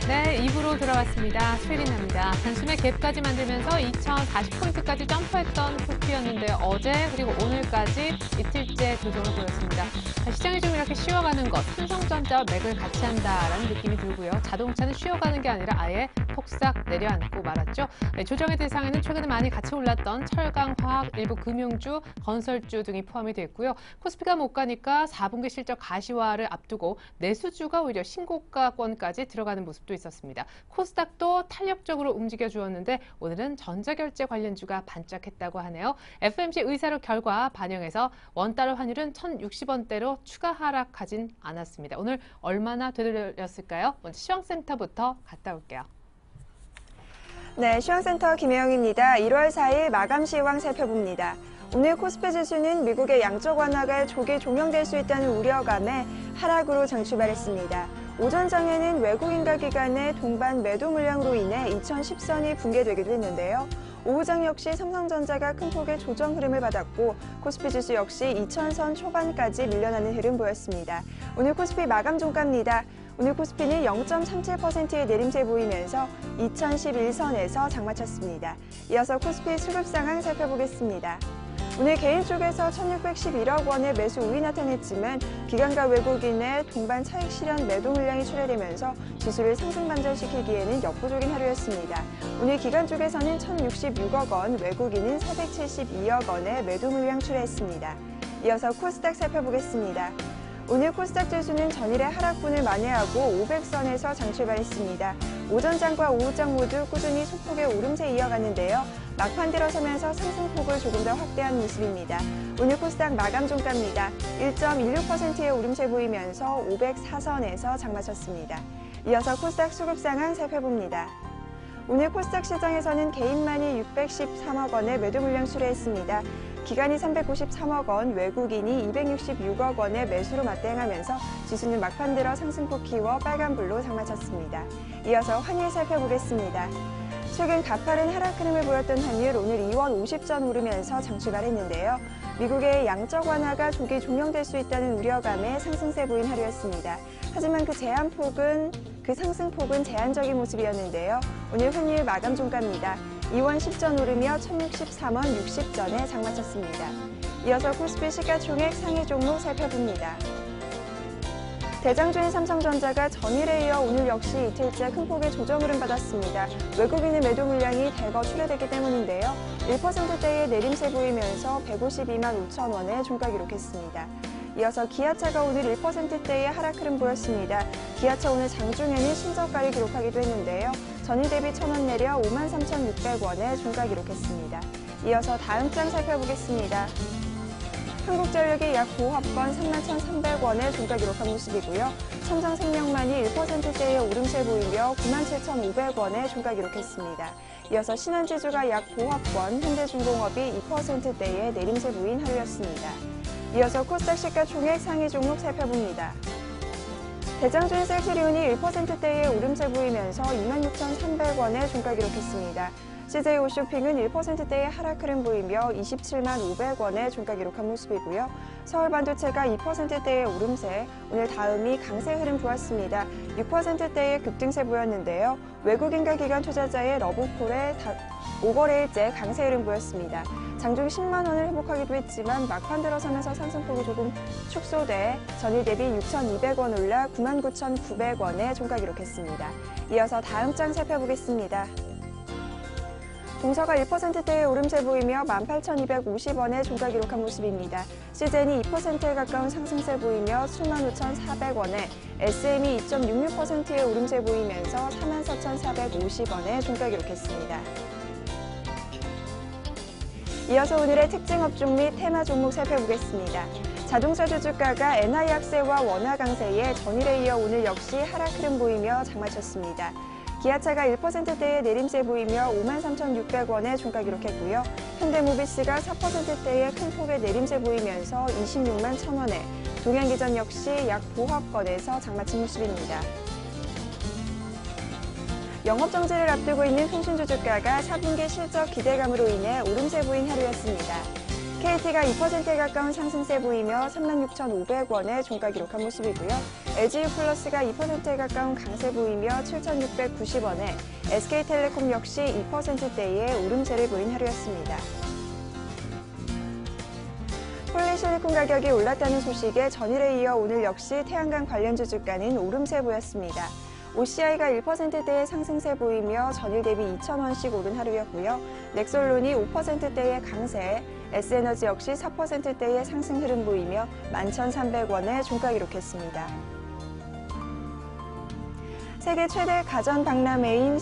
네, 2부로 돌아왔습니다. 최리나입니다. 단숨에 갭까지 만들면서 2040포인트까지 점프했던 코스피였는데 어제 그리고 오늘까지 이틀째 조정을 보였습니다. 시장이 좀 이렇게 쉬어가는 것, 삼성전자와 맥을 같이 한다라는 느낌이 들고요. 자동차는 쉬어가는 게 아니라 아예 폭삭 내려앉고 말았죠. 네, 조정의 대상에는 최근에 많이 같이 올랐던 철강, 화학, 일부 금융주, 건설주 등이 포함이 됐고요. 코스피가 못 가니까 4분기 실적 가시화를 앞두고 내수주가 오히려 신고가권까지 들어가는 모습도 있었습니다. 코스닥도 탄력적으로 움직여 주었는데 오늘은 전자결제 관련주가 반짝했다고 하네요. FOMC 의사록 결과 반영해서 원달러 환율은 1,060원대로 추가 하락하진 않았습니다. 오늘 얼마나 되돌렸을까요? 먼저 시황센터부터 갔다 올게요. 네, 시황센터 김혜영입니다. 1월 4일 마감 시황 살펴봅니다. 오늘 코스피 지수는 미국의 양적 완화가 조기 종용될 수 있다는 우려감에 하락으로 장출발했습니다. 오전 장에는 외국인가 기관의 동반 매도 물량으로 인해 2010선이 붕괴되기도 했는데요. 오후장 역시 삼성전자가 큰 폭의 조정 흐름을 받았고 코스피 지수 역시 2000선 초반까지 밀려나는 흐름 보였습니다. 오늘 코스피 마감 종가입니다. 오늘 코스피는 0.37%의 내림세 보이면서 2011선에서 장마쳤습니다. 이어서 코스피 수급 상황 살펴보겠습니다. 오늘 개인 쪽에서 1,611억 원의 매수 우위 나타냈지만 기관과 외국인의 동반 차익 실현 매도 물량이 출회되면서 지수를 상승 반전시키기에는 역부족인 하루였습니다. 오늘 기관 쪽에서는 1,066억 원, 외국인은 472억 원의 매도 물량 출회했습니다. 이어서 코스닥 살펴보겠습니다. 오늘 코스닥 지수는 전일의 하락분을 만회하고 500선에서 장출발했습니다. 오전장과 오후장 모두 꾸준히 소폭의 오름세 이어갔는데요. 막판 들어서면서 상승폭을 조금 더 확대한 모습입니다. 오늘 코스닥 마감 종가입니다. 1.16%의 오름세 보이면서 504선에서 장마쳤습니다. 이어서 코스닥 수급 상황 살펴봅니다. 오늘 코스닥 시장에서는 개인만이 613억 원의 매도 물량 출회했습니다. 기관이 393억 원, 외국인이 266억 원의 매수로 맞대응하면서 지수는 막판 들어 상승폭 키워 빨간불로 장마쳤습니다. 이어서 환율 살펴보겠습니다. 최근 가파른 하락 흐름을 보였던 환율 오늘 2원 50전 오르면서 장출발했는데요. 미국의 양적 완화가 조기 종용될 수 있다는 우려감에 상승세 보인 하루였습니다. 하지만 그 상승폭은 제한적인 모습이었는데요. 오늘 환율 마감 종가입니다. 2원 10전 오르며 1,063원 60전에 장마쳤습니다. 이어서 코스피 시가총액 상위 종목 살펴봅니다. 대장주인 삼성전자가 전일에 이어 오늘 역시 이틀째 큰 폭의 조정 흐름 받았습니다. 외국인의 매도 물량이 대거 출회됐기 때문인데요. 1%대의 내림세 보이면서 152만 5천 원에 종가 기록했습니다. 이어서 기아차가 오늘 1%대의 하락 흐름 보였습니다. 기아차 오늘 장중에는 신저가를 기록하기도 했는데요. 전일 대비 1,000원 내려 53,600원에 종가 기록했습니다. 이어서 다음 장 살펴보겠습니다. 한국전력이 약 보합권 31,300원에 종가 기록한 모습이고요. 삼성생명만이 1%대의 오름세 보이며 97,500원에 종가 기록했습니다. 이어서 신한지주가 약 보합권, 현대중공업이 2%대의 내림세 보인 하루였습니다. 이어서 코스닥 시가총액 상위 종목 살펴봅니다. 대장주인 셀트리온이 1%대의 오름세 보이면서 26,300원에 종가 기록했습니다. CJ 홈쇼핑은 1%대의 하락 흐름 보이며 27만 500원에 종가 기록한 모습이고요. 서울반도체가 2%대의 오름세, 오늘 다음이 강세 흐름 보였습니다. 6%대의 급등세 보였는데요. 외국인과 기관 투자자의 러브콜의 5거래일째 강세 흐름 보였습니다. 장중 10만 원을 회복하기도 했지만 막판 들어서면서 상승폭이 조금 축소돼 전일 대비 6,200원 올라 99,900원에 종가 기록했습니다. 이어서 다음 장 살펴보겠습니다. 동서가 1%대의 오름세 보이며 18,250원에 종가 기록한 모습입니다. CJ는 2%에 가까운 상승세 보이며 75,400원에 SM이 2.66%의 오름세 보이면서 44,450원에 종가 기록했습니다. 이어서 오늘의 특징 업종 및 테마 종목 살펴보겠습니다. 자동차 주주가가 엔화 약세와 원화 강세에 전일에 이어 오늘 역시 하락 흐름 보이며 장마쳤습니다. 기아차가 1%대의 내림세 보이며 53,600원에 종가 기록했고요. 현대모비스가 4%대의 큰 폭의 내림세 보이면서 26만 1,000원에, 동양기전 역시 약 보합권에서 장마친 모습입니다. 영업정지를 앞두고 있는 통신주주가가 4분기 실적 기대감으로 인해 오름세 보인 하루였습니다. KT가 2%에 가까운 상승세 보이며 36,500원에 종가 기록한 모습이고요. LG유플러스가 2%에 가까운 강세 보이며 7,690원에, SK텔레콤 역시 2%대의 오름세를 보인 하루였습니다. 폴리실리콘 가격이 올랐다는 소식에 전일에 이어 오늘 역시 태양광 관련주 주가는 오름세 보였습니다. OCI가 1%대의 상승세 보이며 전일 대비 2,000원씩 오른 하루였고요. 넥솔론이 5%대의 강세, S에너지 역시 4%대의 상승 흐름 보이며 11,300원에 종가 기록했습니다. 세계 최대 가전 박람회인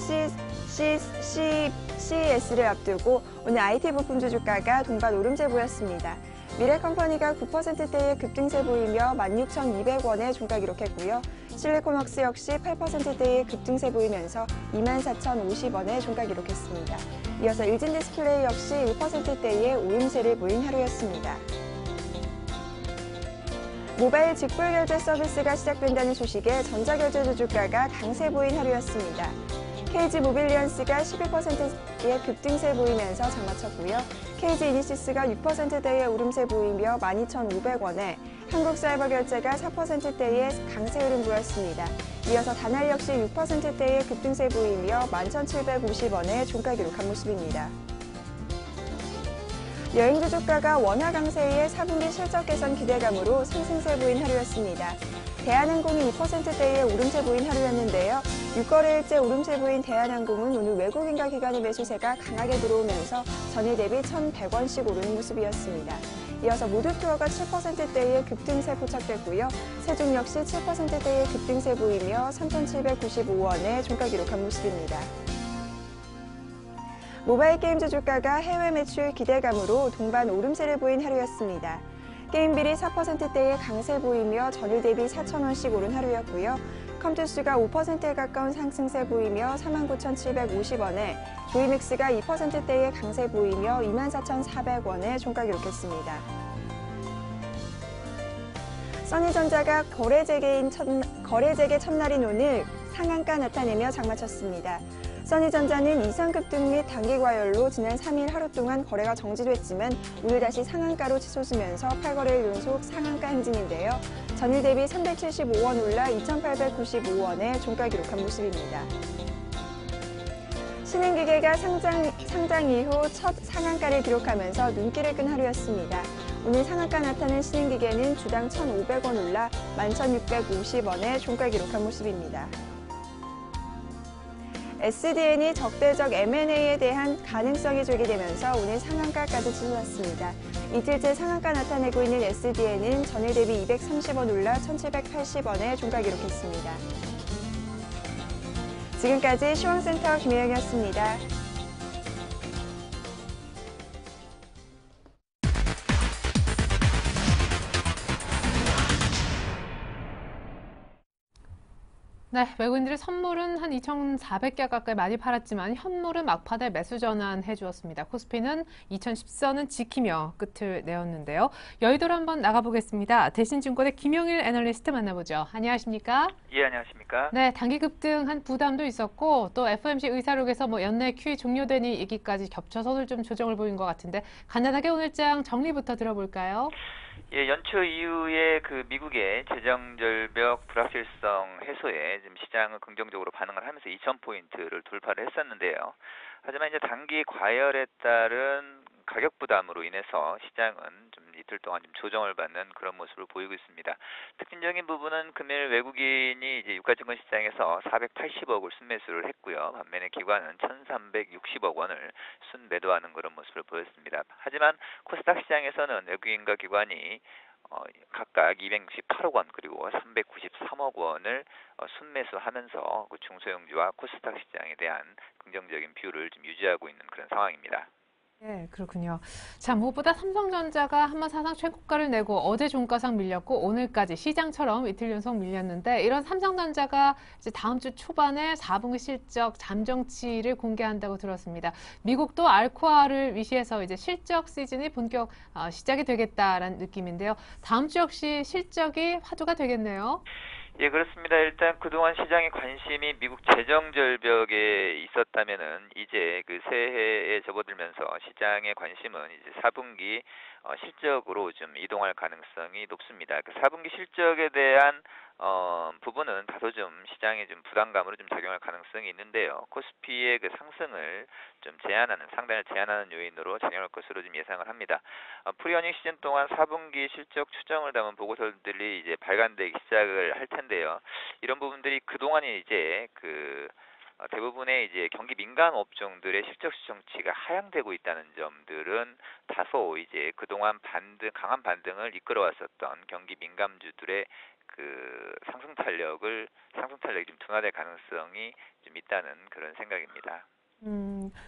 CES를 앞두고 오늘 IT 부품주 주가가 동반 오름세 보였습니다. 미래컴퍼니가 9%대의 급등세 보이며 16,200원에 종가 기록했고요. 실리콘웍스 역시 8%대의 급등세 보이면서 24,050원에 종가 기록했습니다. 이어서 일진디스플레이 역시 1%대의 오름세를 보인 하루였습니다. 모바일 직불결제 서비스가 시작된다는 소식에 전자결제주 주가가 강세 보인 하루였습니다. KG모빌리언스가 11%의 급등세 보이면서 장마쳤고요. KG이니시스가 6%대의 오름세 보이며 12,500원에, 한국사이버결제가 4%대의 강세 흐름 보였습니다. 이어서 다날 역시 6%대의 급등세 보이며 11,750원에 종가 기록한 모습입니다. 여행주 주가가 원화 강세에 4분기 실적 개선 기대감으로 상승세 보인 하루였습니다. 대한항공이 2%대의 오름세 보인 하루였는데요. 6거래일째 오름세 보인 대한항공은 오늘 외국인과 기관의 매수세가 강하게 들어오면서 전일 대비 1,100원씩 오르는 모습이었습니다. 이어서 모두투어가 7%대의 급등세 포착됐고요. 세종 역시 7%대의 급등세 보이며 3,795원에 종가 기록한 모습입니다. 모바일 게임주 주가가 해외 매출 기대감으로 동반 오름세를 보인 하루였습니다. 게임빌이 4%대의 강세 보이며 전일 대비 4,000원씩 오른 하루였고요. 컴투스가 5%에 가까운 상승세 보이며 49,750원에, 조이믹스가 2%대의 강세 보이며 24,400원에 종가 기록했습니다. 써니전자가 거래 재개 첫날인 오늘 상한가 나타내며 장마쳤습니다. 써니전자는 이상급등 및 단기과열로 지난 3일 하루 동안 거래가 정지됐지만 오늘 다시 상한가로 치솟으면서 8거래일 연속 상한가 행진인데요. 전일 대비 375원 올라 2,895원에 종가 기록한 모습입니다. 신흥기계가 상장 이후 첫 상한가를 기록하면서 눈길을 끈 하루였습니다. 오늘 상한가 나타낸 신흥기계는 주당 1,500원 올라 11,650원에 종가 기록한 모습입니다. SDN이 적대적 M&A에 대한 가능성이 제기되면서 오늘 상한가까지 치솟았습니다. 이틀째 상한가 나타내고 있는 SDN은 전일 대비 230원 올라 1,780원에 종가 기록했습니다. 지금까지 시황센터 김혜영이었습니다. 네, 외국인들의 선물은 한 2,400개 가까이 많이 팔았지만 현물은 막판에 매수 전환해 주었습니다. 코스피는 2010선은 지키며 끝을 내었는데요. 여의도로 한번 나가보겠습니다. 대신증권의 김용일 애널리스트 만나보죠. 안녕하십니까? 예, 안녕하십니까? 네, 단기 급등한 부담도 있었고 또 FOMC 의사록에서 연내 QE 종료되니 얘기까지 겹쳐서 좀 조정을 보인 것 같은데 간단하게 오늘장 정리부터 들어볼까요? 예, 연초 이후에 미국의 재정절벽 불확실성 해소에 지금 시장은 긍정적으로 반응을 하면서 2,000포인트를 돌파를 했었는데요. 하지만 이제 단기 과열에 따른 가격 부담으로 인해서 시장은 좀 이틀 동안 좀 조정을 받는 그런 모습을 보이고 있습니다. 특징적인 부분은 금일 외국인이 이제 유가증권 시장에서 480억을 순매수를 했고요. 반면에 기관은 1,360억 원을 순매도하는 그런 모습을 보였습니다. 하지만 코스닥 시장에서는 외국인과 기관이 각각 268억 원 그리고 393억 원을 순매수하면서 중소형주와 코스닥 시장에 대한 긍정적인 뷰를 좀 유지하고 있는 그런 상황입니다. 네, 그렇군요. 자, 무엇보다 삼성전자가 한번 사상 최고가를 내고 어제 종가상 밀렸고 오늘까지 시장처럼 이틀 연속 밀렸는데 이런 삼성전자가 이제 다음 주 초반에 4분기 실적 잠정치를 공개한다고 들었습니다. 미국도 알코아를 위시해서 이제 실적 시즌이 본격 시작이 되겠다라는 느낌인데요. 다음 주 역시 실적이 화두가 되겠네요. 예, 그렇습니다. 일단 그동안 시장의 관심이 미국 재정절벽에 있었다면은 이제 새해에 접어들면서 시장의 관심은 이제 4분기 실적으로 좀 이동할 가능성이 높습니다. 그 4분기 실적에 대한 부분은 다소 좀 시장에 좀 부담감으로 좀 작용할 가능성이 있는데요. 코스피의 그 상승을 좀 상단을 제한하는 요인으로 작용할 것으로 좀 예상을 합니다. 프리어닝 시즌 동안 4분기 실적 추정을 담은 보고서들이 이제 발간되기 시작을 할 텐데요. 이런 부분들이 그동안에 이제 대부분의 이제 경기 민감 업종들의 실적 수정치가 하향되고 있다는 점들은 다소 이제 그동안 강한 반등을 이끌어왔었던 경기 민감주들의 상승 탄력이 좀 둔화될 가능성이 좀 있다는 그런 생각입니다.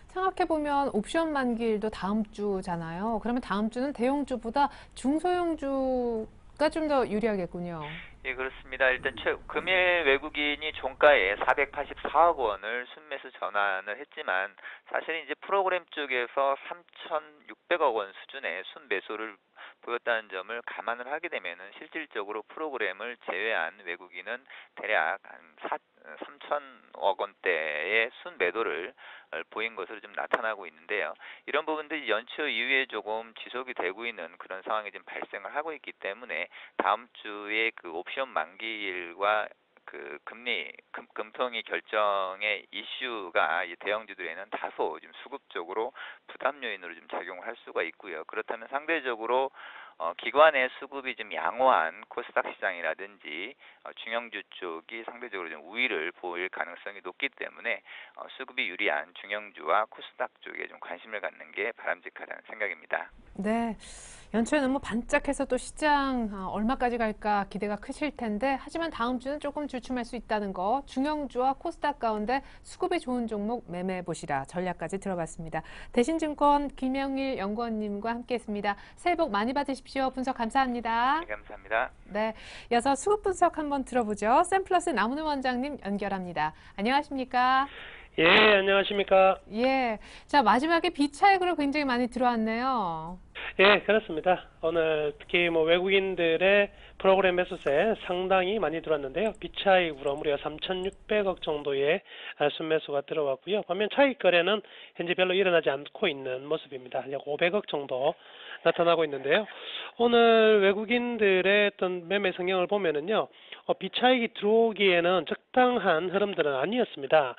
생각해보면 옵션 만기일도 다음 주잖아요. 그러면 다음 주는 대형주보다 중소형주가 좀 더 유리하겠군요. 예, 그렇습니다. 일단 금일 외국인이 종가에 484억 원을 순매수 전환을 했지만 사실은 이제 프로그램 쪽에서 3,600억 원 수준의 순매수를 보였다는 점을 감안을 하게 되면은 실질적으로 프로그램을 제외한 외국인은 대략 한 3천억 원대의 순매도를 보인 것으로 좀 나타나고 있는데요. 이런 부분들이 연초 이후에 조금 지속이 되고 있는 그런 상황이 좀 발생을 하고 있기 때문에 다음 주에 그 옵션 만기일과 금통위 결정의 이슈가 이 대형주들에는 다소 좀 수급적으로 부담 요인으로 좀 작용을 할 수가 있고요. 그렇다면 상대적으로 기관의 수급이 좀 양호한 코스닥 시장이라든지 중형주 쪽이 상대적으로 좀 우위를 보일 가능성이 높기 때문에 수급이 유리한 중형주와 코스닥 쪽에 좀 관심을 갖는 게 바람직하다는 생각입니다. 네. 연초에 너무 반짝해서 또 시장 얼마까지 갈까 기대가 크실 텐데, 하지만 다음 주는 조금 주춤할 수 있다는 거, 중형주와 코스닥 가운데 수급이 좋은 종목 매매해 보시라 전략까지 들어봤습니다. 대신증권 김영일 연구원님과 함께했습니다. 새해 복 많이 받으십시오. 분석 감사합니다. 네, 감사합니다. 네, 이어서 수급 분석 한번 들어보죠. 샘플러스 남은우 원장님 연결합니다. 안녕하십니까? 예, 안녕하십니까? 예, 자 마지막에 비차익으로 굉장히 많이 들어왔네요. 예, 그렇습니다. 오늘 특히 외국인들의 프로그램 매수세 상당히 많이 들어왔는데요. 비차익으로 무려 3,600억 정도의 순매수가 들어왔고요. 반면 차익 거래는 현재 별로 일어나지 않고 있는 모습입니다. 약 500억 정도 나타나고 있는데요. 오늘 외국인들의 어떤 매매 성향을 보면은요, 비차익이 들어오기에는 적당한 흐름들은 아니었습니다.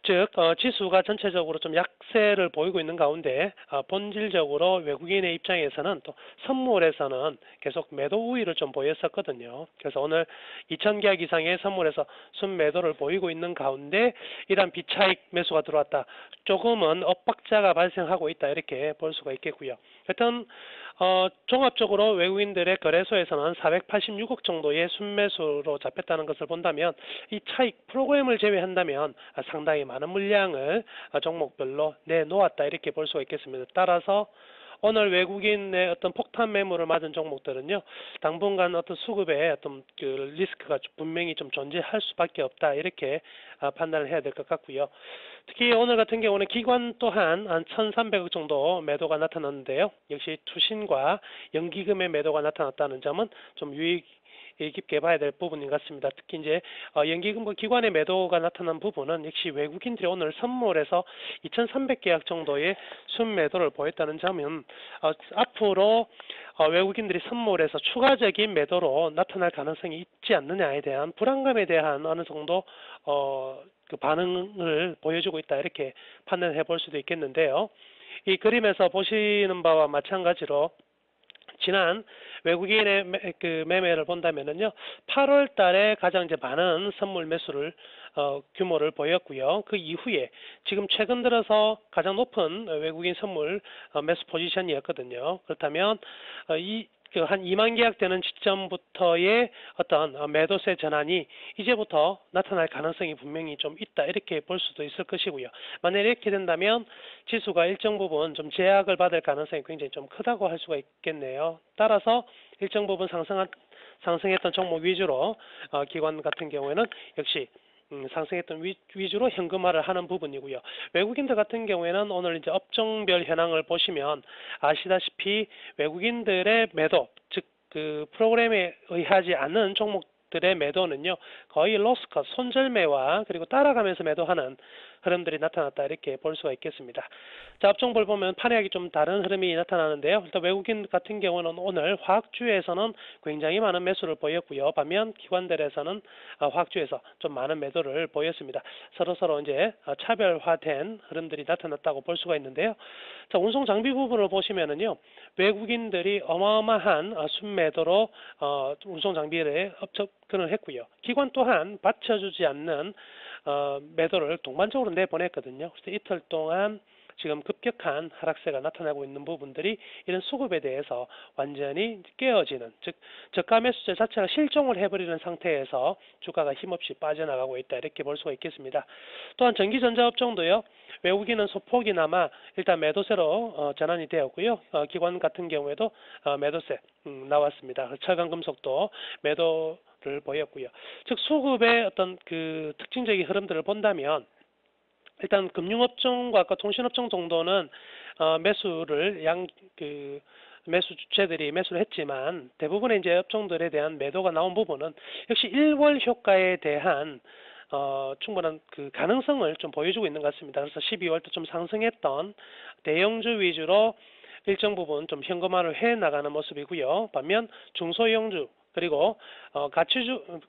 즉 지수가 전체적으로 좀 약세를 보이고 있는 가운데 본질적으로 외국인의 입장에서는 또 선물에서는 계속 매도 우위를 좀 보였었거든요. 그래서 오늘 2,000계약 이상의 선물에서 순매도를 보이고 있는 가운데 이런 비차익 매수가 들어왔다. 조금은 엇박자가 발생하고 있다 이렇게 볼 수가 있겠고요. 하여튼 종합적으로 외국인들의 거래소에서는 486억 정도의 순매수로 잡혔다는 것을 본다면 이 차익 프로그램을 제외한다면 상당히 많은 물량을 종목별로 내놓았다 이렇게 볼 수가 있겠습니다. 따라서 오늘 외국인의 어떤 폭탄 매물을 맞은 종목들은요, 당분간 어떤 수급에 어떤 리스크가 분명히 좀 존재할 수밖에 없다 이렇게 판단을 해야 될 것 같고요. 특히 오늘 같은 경우는 기관 또한 한 1,300억 정도 매도가 나타났는데요. 역시 투신과 연기금의 매도가 나타났다는 점은 좀 유의 깊게 봐야 될 부분인 것 같습니다. 특히 이제 연기금과 기관의 매도가 나타난 부분은 역시 외국인들이 오늘 선물에서 2,300계약 정도의 순매도를 보였다는 점은 앞으로 외국인들이 선물에서 추가적인 매도로 나타날 가능성이 있지 않느냐에 대한 불안감에 대한 어느 정도 반응을 보여주고 있다 이렇게 판단해 볼 수도 있겠는데요. 이 그림에서 보시는 바와 마찬가지로 지난 외국인의 매매를 본다면은요, 8월 달에 가장 이제 많은 선물 매수를 규모를 보였고요. 그 이후에 지금 최근 들어서 가장 높은 외국인 선물 매수 포지션이었거든요. 그렇다면 한 2만 계약 되는 시점부터의 어떤 매도세 전환이 이제부터 나타날 가능성이 분명히 좀 있다 이렇게 볼 수도 있을 것이고요. 만약 이렇게 된다면 지수가 일정 부분 좀 제약을 받을 가능성이 굉장히 좀 크다고 할 수가 있겠네요. 따라서 일정 부분 상승했던 종목 위주로 기관 같은 경우에는 역시 상승했던 위주로 현금화를 하는 부분이고요. 외국인들 같은 경우에는 오늘 이제 업종별 현황을 보시면 아시다시피 외국인들의 매도, 즉 프로그램에 의하지 않는 종목들의 매도는요, 거의 로스컷, 손절매와 그리고 따라가면서 매도하는 흐름들이 나타났다 이렇게 볼 수가 있겠습니다. 자, 업종별 보면 판매하기 좀 다른 흐름이 나타나는데요. 일단 외국인 같은 경우는 오늘 화학주에서는 굉장히 많은 매수를 보였고요. 반면 기관들에서는 화학주에서 좀 많은 매도를 보였습니다. 서로 이제 차별화된 흐름들이 나타났다고 볼 수가 있는데요. 자, 운송 장비 부분을 보시면은요, 외국인들이 어마어마한 순매도로 운송 장비에 접근을 했고요. 기관 또한 받쳐주지 않는 매도를 동반적으로 내보냈거든요. 그래서 이틀 동안 지금 급격한 하락세가 나타나고 있는 부분들이 이런 수급에 대해서 완전히 깨어지는, 즉 저가 매수세 자체가 실종을 해버리는 상태에서 주가가 힘없이 빠져나가고 있다 이렇게 볼 수가 있겠습니다. 또한 전기전자업종도요. 외국인은 소폭이나마 일단 매도세로 전환이 되었고요. 기관 같은 경우에도 매도세 나왔습니다. 철강금속도 매도를 보였고요. 즉 수급의 어떤 그 특징적인 흐름들을 본다면 일단 금융업종과 아까 통신업종 정도는 매수를 매수 주체들이 매수를 했지만 대부분의 이제 업종들에 대한 매도가 나온 부분은 역시 1월 효과에 대한 충분한 그 가능성을 좀 보여주고 있는 것 같습니다. 그래서 12월 때 좀 상승했던 대형주 위주로 일정 부분 좀 현금화를 해 나가는 모습이고요. 반면 중소형주 그리고 가치주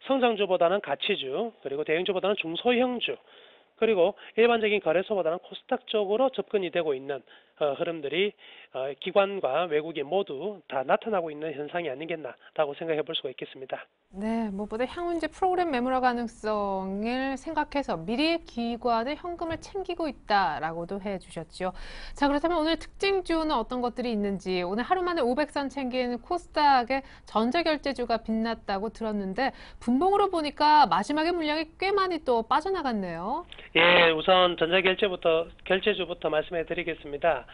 성장주보다는 가치주 그리고 대형주보다는 중소형주 그리고 일반적인 거래소보다는 코스닥 쪽으로 접근이 되고 있는 흐름들이 기관과 외국인 모두 다 나타나고 있는 현상이 아니겠나라고 생각해 볼 수가 있겠습니다. 네, 무엇보다 향후 이제 프로그램 매물화 가능성을 생각해서 미리 기관의 현금을 챙기고 있다라고도 해주셨죠. 자, 그렇다면 오늘 특징주는 어떤 것들이 있는지, 오늘 하루 만에 500선 챙긴 코스닥의 전자결제주가 빛났다고 들었는데 분봉으로 보니까 마지막에 물량이 꽤 많이 또 빠져나갔네요. 예, 우선 결제주부터 말씀해 드리겠습니다.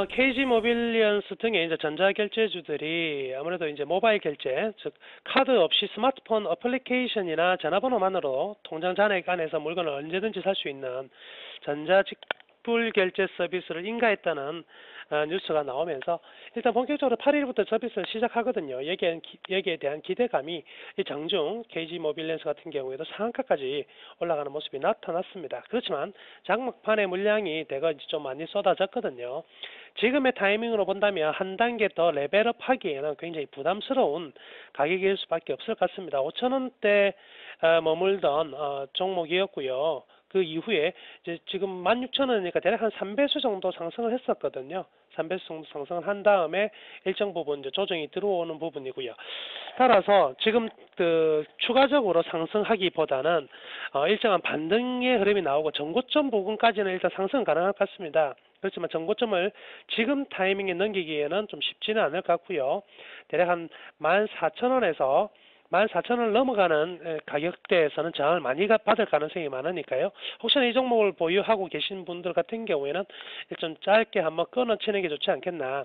KG 모빌리언스 등의 이제 전자결제주들이 아무래도 이제 모바일 결제, 즉 카드 없이 스마트폰 어플리케이션이나 전화번호만으로 통장 잔액 안에서 물건을 언제든지 살 수 있는 전자직불 결제 서비스를 인가했다는 뉴스가 나오면서 일단 본격적으로 8일부터 서비스를 시작하거든요. 여기에 대한 기대감이 이 장중 KG 모빌리언스 같은 경우에도 상한가까지 올라가는 모습이 나타났습니다. 그렇지만 장막판의 물량이 대거 좀 많이 쏟아졌거든요. 지금의 타이밍으로 본다면 한 단계 더 레벨업 하기에는 굉장히 부담스러운 가격일 수밖에 없을 것 같습니다. 5,000원대 머물던 종목이었고요. 그 이후에 이제 지금 16,000원이니까 대략 한 3배수 정도 상승을 했었거든요. 3배수 정도 상승을 한 다음에 일정 부분 이제 조정이 들어오는 부분이고요. 따라서 지금 추가적으로 상승하기보다는 일정한 반등의 흐름이 나오고 전고점 부분까지는 일단 상승 가능할 것 같습니다. 그렇지만 전고점을 지금 타이밍에 넘기기에는 좀 쉽지는 않을 것 같고요. 대략 한 14,000원에서 14,000원을 넘어가는 가격대에서는 저항을 많이 받을 가능성이 많으니까요. 혹시나 이 종목을 보유하고 계신 분들 같은 경우에는 좀 짧게 한번 끊어치는 게 좋지 않겠나.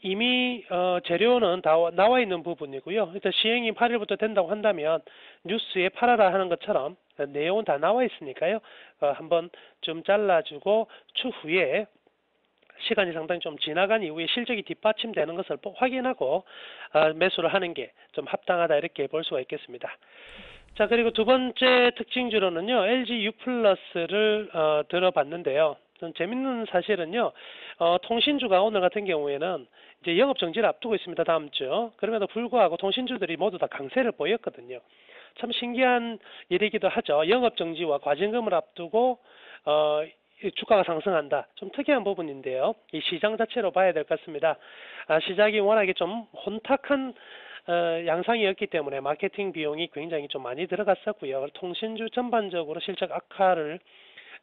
이미 재료는 다 나와 있는 부분이고요. 일단 시행이 8일부터 된다고 한다면 뉴스에 팔아라 하는 것처럼 내용은 다 나와 있으니까요. 한번 좀 잘라주고 추후에 시간이 상당히 좀 지나간 이후에 실적이 뒷받침되는 것을 확인하고 매수를 하는 게 좀 합당하다 이렇게 볼 수가 있겠습니다. 자, 그리고 두 번째 특징주로는요, LG U+를 들어봤는데요. 좀 재밌는 사실은요, 통신주가 오늘 같은 경우에는 이제 영업 정지를 앞두고 있습니다. 다음 주. 그럼에도 불구하고 통신주들이 모두 다 강세를 보였거든요. 참 신기한 일이기도 하죠. 영업 정지와 과징금을 앞두고 주가가 상승한다. 좀 특이한 부분인데요. 이 시장 자체로 봐야 될 것 같습니다. 시작이 워낙에 좀 혼탁한 양상이었기 때문에 마케팅 비용이 굉장히 좀 많이 들어갔었고요. 통신주 전반적으로 실적 악화를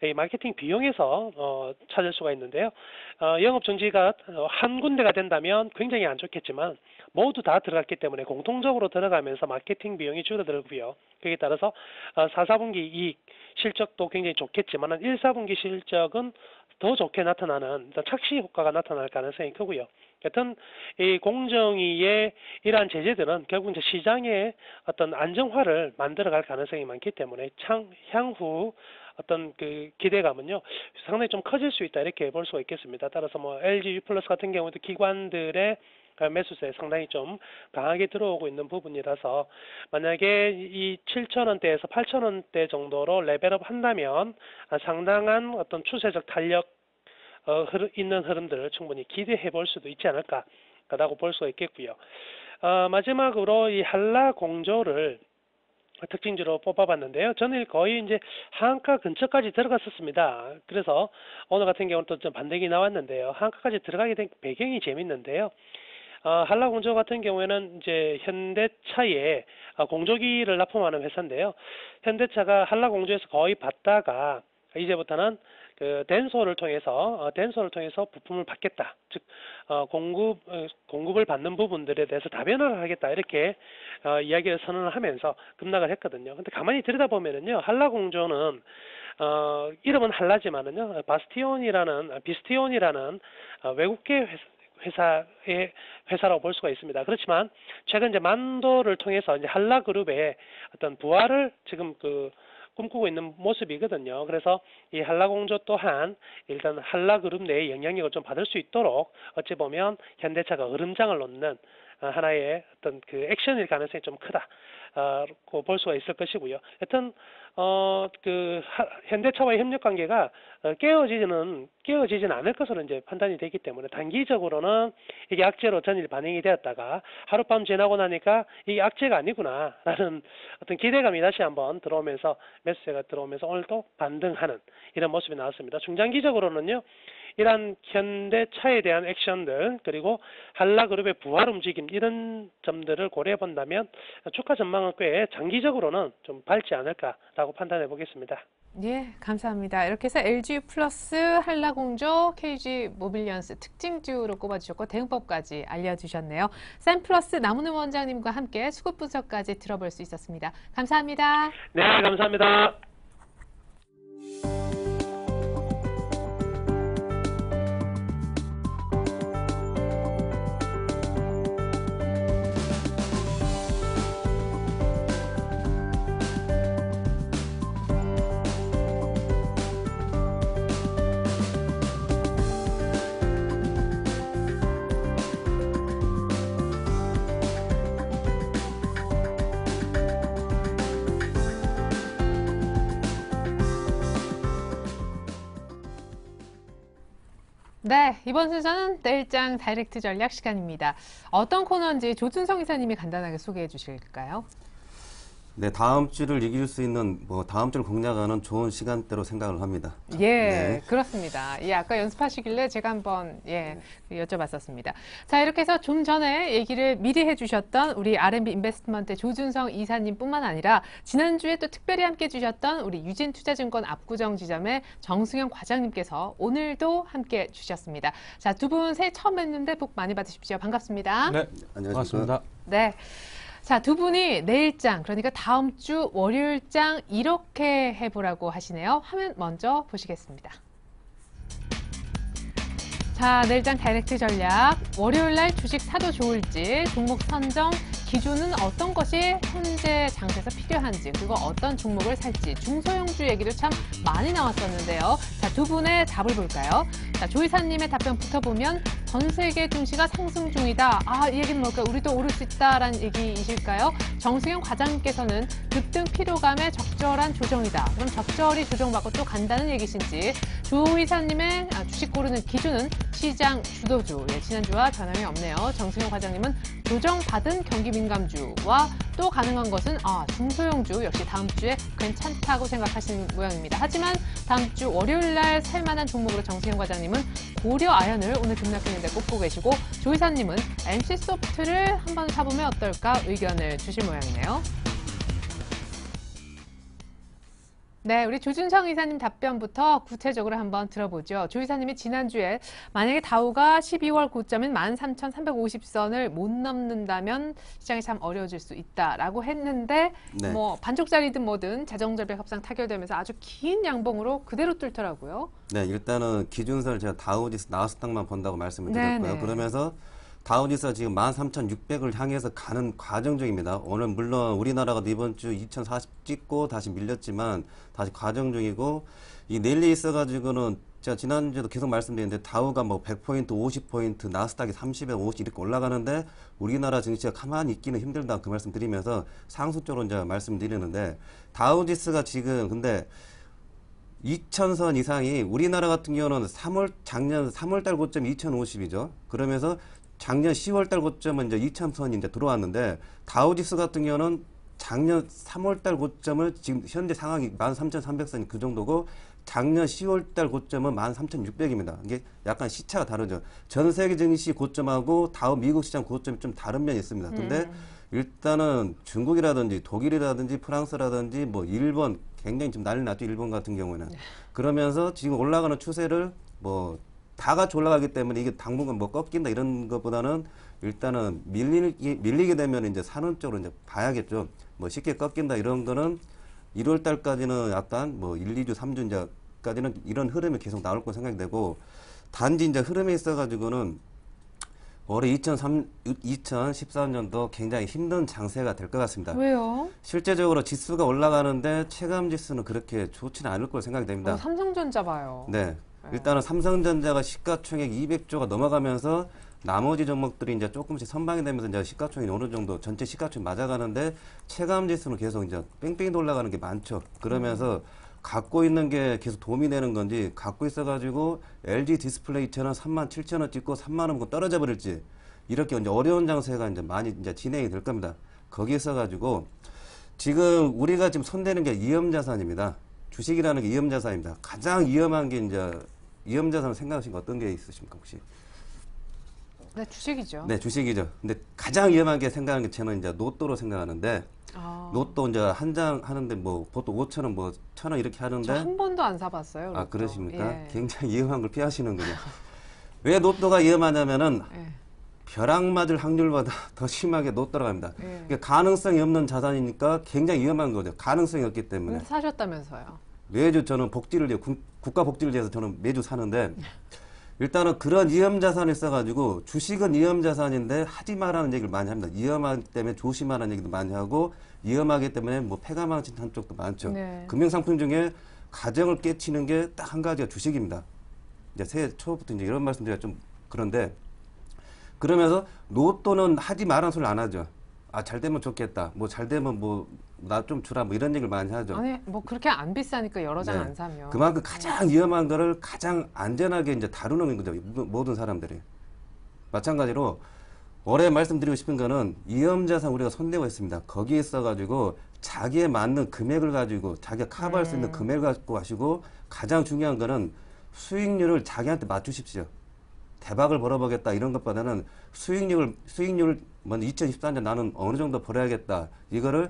이 마케팅 비용에서 찾을 수가 있는데요. 영업 정지가 한 군데가 된다면 굉장히 안 좋겠지만 모두 다 들어갔기 때문에 공통적으로 들어가면서 마케팅 비용이 줄어들고요. 거기에 따라서 4, 4분기 이익 실적도 굉장히 좋겠지만 1, 4분기 실적은 더 좋게 나타나는 착시 효과가 나타날 가능성이 크고요. 여튼 이 공정위의 이러한 제재들은 결국 이제 시장의 어떤 안정화를 만들어갈 가능성이 많기 때문에 향후 어떤 그 기대감은요 상당히 좀 커질 수 있다 이렇게 볼 수가 있겠습니다. 따라서 뭐 LG U+ 같은 경우도 기관들의 매수세 상당히 좀 강하게 들어오고 있는 부분이라서 만약에 이 7,000원대에서 8,000원대 정도로 레벨업 한다면 상당한 어떤 추세적 탄력 있는 흐름들을 충분히 기대해 볼 수도 있지 않을까라고 볼 수가 있겠고요. 마지막으로 이 한라공조를 특징주로 뽑아봤는데요. 저는 거의 이제 하한가 근처까지 들어갔었습니다. 그래서 오늘 같은 경우는 또 좀 반등이 나왔는데요. 하한가까지 들어가게 된 배경이 재밌는데요. 한라공조 같은 경우에는 이제 현대차에 공조기를 납품하는 회사인데요. 현대차가 한라공조에서 거의 받다가 이제부터는 그 덴소를 통해서 부품을 받겠다. 즉 공급을 받는 부분들에 대해서 다변화를 하겠다. 이렇게 이야기를 선언을 하면서 급락을 했거든요. 근데 가만히 들여다보면은요. 한라공조는 이름은 한라지만은요. 비스티온이라는 외국계 회사라고 볼 수가 있습니다. 그렇지만 최근 이제 만도를 통해서 이제 한라그룹의 어떤 부활을 지금 꿈꾸고 있는 모습이거든요. 그래서 이 한라공조 또한 일단 한라그룹 내의 영향력을 좀 받을 수 있도록 어찌 보면 현대차가 으름장을 놓는 하나의 어떤 그 액션일 가능성이 좀 크다고 볼 수가 있을 것이고요. 여튼 현대차와의 협력 관계가 깨어지지는 않을 것으로 이제 판단이 되기 때문에 단기적으로는 이게 악재로 전일 반영이 되었다가 하룻밤 지나고 나니까 이게 악재가 아니구나라는 어떤 기대감이 다시 한번 들어오면서 매수세가 들어오면서 오늘 또 반등하는 이런 모습이 나왔습니다. 중장기적으로는요. 이러한 현대차에 대한 액션들 그리고 한라그룹의 부활 움직임 이런 점들을 고려해 본다면 주가 전망은 꽤 장기적으로는 좀 밝지 않을까라고 판단해 보겠습니다. 예, 감사합니다. 이렇게 해서 LG 플러스, 한라공조, KG 모빌리언스 특징주로 꼽아주셨고 대응법까지 알려주셨네요. 샘플러스 남은우 원장님과 함께 수급 분석까지 들어볼 수 있었습니다. 감사합니다. 네, 감사합니다. 네, 이번 순서는 내일장 다이렉트 전략 시간입니다. 어떤 코너인지 조준성 이사님이 간단하게 소개해 주실까요? 네, 다음 주를 이길 수 있는 다음 주를 공략하는 좋은 시간대로 생각을 합니다. 예, 네. 그렇습니다. 예, 아까 연습하시길래 제가 한번 여쭤봤었습니다. 자, 이렇게 해서 좀 전에 얘기를 미리 해주셨던 우리 R&B 인베스트먼트 조준성 이사님뿐만 아니라 지난주에 또 특별히 함께 해주셨던 우리 유진투자증권 압구정 지점의 정승영 과장님께서 오늘도 함께 해주셨습니다. 자, 두 분 새해 처음 뵙는데 복 많이 받으십시오. 반갑습니다. 네, 안녕하십니까. 반갑습니다. 네. 자, 두 분이 내일장, 그러니까 다음 주 월요일장 이렇게 해보라고 하시네요. 화면 먼저 보시겠습니다. 자, 내일장 다이렉트 전략. 월요일날 주식 사도 좋을지, 종목 선정, 기준은 어떤 것이 현재 장세에서 필요한지, 그리고 어떤 종목을 살지, 중소형주 얘기도 참 많이 나왔었는데요. 자, 두 분의 답을 볼까요? 자, 조 이사님의 답변부터 보면 전 세계 증시가 상승 중이다. 이 얘기는 뭘까요? 우리도 오를 수 있다라는 얘기이실까요? 정승영 과장님께서는 급등 피로감에 적절한 조정이다. 그럼 적절히 조정받고 또 간다는 얘기신지, 조 이사님의 주식 고르는 기준은 시장 주도주. 예, 지난주와 변함이 없네요. 정승영 과장님은 조정받은 경기 민감주와 또 가능한 것은 중소형주 역시 다음 주에 괜찮다고 생각하시는 모양입니다. 하지만 다음 주 월요일 날 살만한 종목으로 정승영 과장님은 고려 아연을 오늘 등락했는데 꼽고 계시고 조 이사님은 NC소프트를 한번 사보면 어떨까 의견을 주실 모양이네요. 네, 우리 조준성 이사님 답변부터 구체적으로 한번 들어보죠. 조 이사님이 지난주에 만약에 다우가 12월 고점인 13,350선을 못 넘는다면 시장이 참 어려워질 수 있다라고 했는데 네. 반쪽짜리든 뭐든 재정절벽 협상 타결되면서 아주 긴 양봉으로 그대로 뚫더라고요. 네, 일단은 기준선을 제가 다우지수 나스닥만 본다고 말씀을 드렸고요. 네네. 그러면서 다우지수가 지금 13,600을 향해서 가는 과정 중입니다. 오늘 물론 우리나라가 이번 주 2,040 찍고 다시 밀렸지만 다시 과정 중이고 이 랠리 있어가지고는 제가 지난주에도 계속 말씀드렸는데 다우가 뭐 100포인트, 50포인트, 나스닥이 30에 50 이렇게 올라가는데 우리나라 증시가 가만히 있기는 힘들다 그 말씀 드리면서 상승 쪽으로 이제 말씀드리는데 다우지수가 지금 근데 2000선 이상이 우리나라 같은 경우는 작년 3월달 고점이 2050이죠. 그러면서 작년 10월달 고점은 이제 2000선이 이제 들어왔는데 다우지수 같은 경우는 작년 3월달 고점을 지금 현재 상황이 13,300선이 그 정도고 작년 10월달 고점은 13,600입니다. 이게 약간 시차가 다르죠. 전 세계 증시 고점하고 다우 미국 시장 고점이 좀 다른 면이 있습니다. 근데 일단은 중국이라든지 독일이라든지 프랑스라든지 뭐 일본 굉장히 좀 난리 났죠. 일본 같은 경우에는. 그러면서 지금 올라가는 추세를 뭐 다 같이 올라가기 때문에 이게 당분간 뭐 꺾인다 이런 것보다는 일단은 밀리게 되면 이제 사는 쪽으로 이제 봐야겠죠. 뭐 쉽게 꺾인다 이런 거는 1월 달까지는 약간 뭐 1, 2주, 3주 이제까지는 이런 흐름이 계속 나올 거 생각이 되고 단지 이제 흐름에 있어가지고는 올해 2014년도 굉장히 힘든 장세가 될 것 같습니다. 왜요? 실제적으로 지수가 올라가는데 체감 지수는 그렇게 좋지는 않을 걸 생각이 됩니다. 삼성전자 봐요. 네. 일단은 삼성전자가 시가총액 200조가 넘어가면서 나머지 종목들이 이제 조금씩 선방이 되면서 이제 시가총액이 어느 정도 전체 시가총액 맞아가는데 체감 지수는 계속 이제 뺑뺑이 돌아가는 게 많죠. 그러면서 갖고 있는 게 계속 도움이 되는 건지 갖고 있어가지고 LG 디스플레이처럼 37,000원 찍고 3만 원 떨어져 버릴지 이렇게 이제 어려운 장세가 이제 많이 이제 진행이 될 겁니다. 거기에 있어가지고 지금 우리가 지금 손대는 게 위험자산입니다. 주식이라는 게 위험자산입니다. 가장 위험한 게 이제 위험자산 생각하신 거 어떤 게 있으십니까 혹시? 네, 주식이죠. 네, 주식이죠. 근데 가장 위험한 게 생각하는 게 저는 이제 로또로 생각하는데 로또 이제 한 장 하는데 뭐 보통 5,000원 뭐 1,000원 이렇게 하는데 저 한 번도 안 사봤어요. 로또. 아 그러십니까? 예. 굉장히 위험한 걸 피하시는군요. 왜 로또가 위험하냐면은 예. 벼락 맞을 확률보다 더 심하게 로또로 갑니다. 예. 그러니까 가능성이 없는 자산이니까 굉장히 위험한 거죠. 가능성이 없기 때문에. 근데 사셨다면서요. 매주 저는 국가 복지를 위해서 저는 매주 사는데 일단은 그런 위험 자산이 있어가지고 주식은 위험 자산인데 하지 말라는 얘기를 많이 합니다. 위험하기 때문에 조심하라는 얘기도 많이 하고 위험하기 때문에 뭐 폐가 망신한 쪽도 많죠. 네. 금융상품 중에 가정을 깨치는 게 딱 한 가지가 주식입니다. 이제 새해 초부터 이제 이런 말씀드리기가 좀 그런데 그러면서 로또는 하지 말라는 소리를 안 하죠. 아, 잘 되면 좋겠다. 뭐 잘 되면 뭐 나 좀 주라 뭐 이런 얘기를 많이 하죠. 아니 뭐 그렇게 안 비싸니까 여러 장 네. 안 사면. 그만큼 가장 위험한 거를 가장 안전하게 이제 다루는 거죠. 모든 사람들이. 마찬가지로 올해 말씀드리고 싶은 거는 위험자산 우리가 손대고 있습니다. 거기에 있어가지고 자기에 맞는 금액을 가지고 자기가 커버할 수 있는 금액을 갖고 가시고 가장 중요한 거는 수익률을 자기한테 맞추십시오. 대박을 벌어보겠다 이런 것보다는 수익률을 먼저 2014년 나는 어느 정도 벌어야겠다. 이거를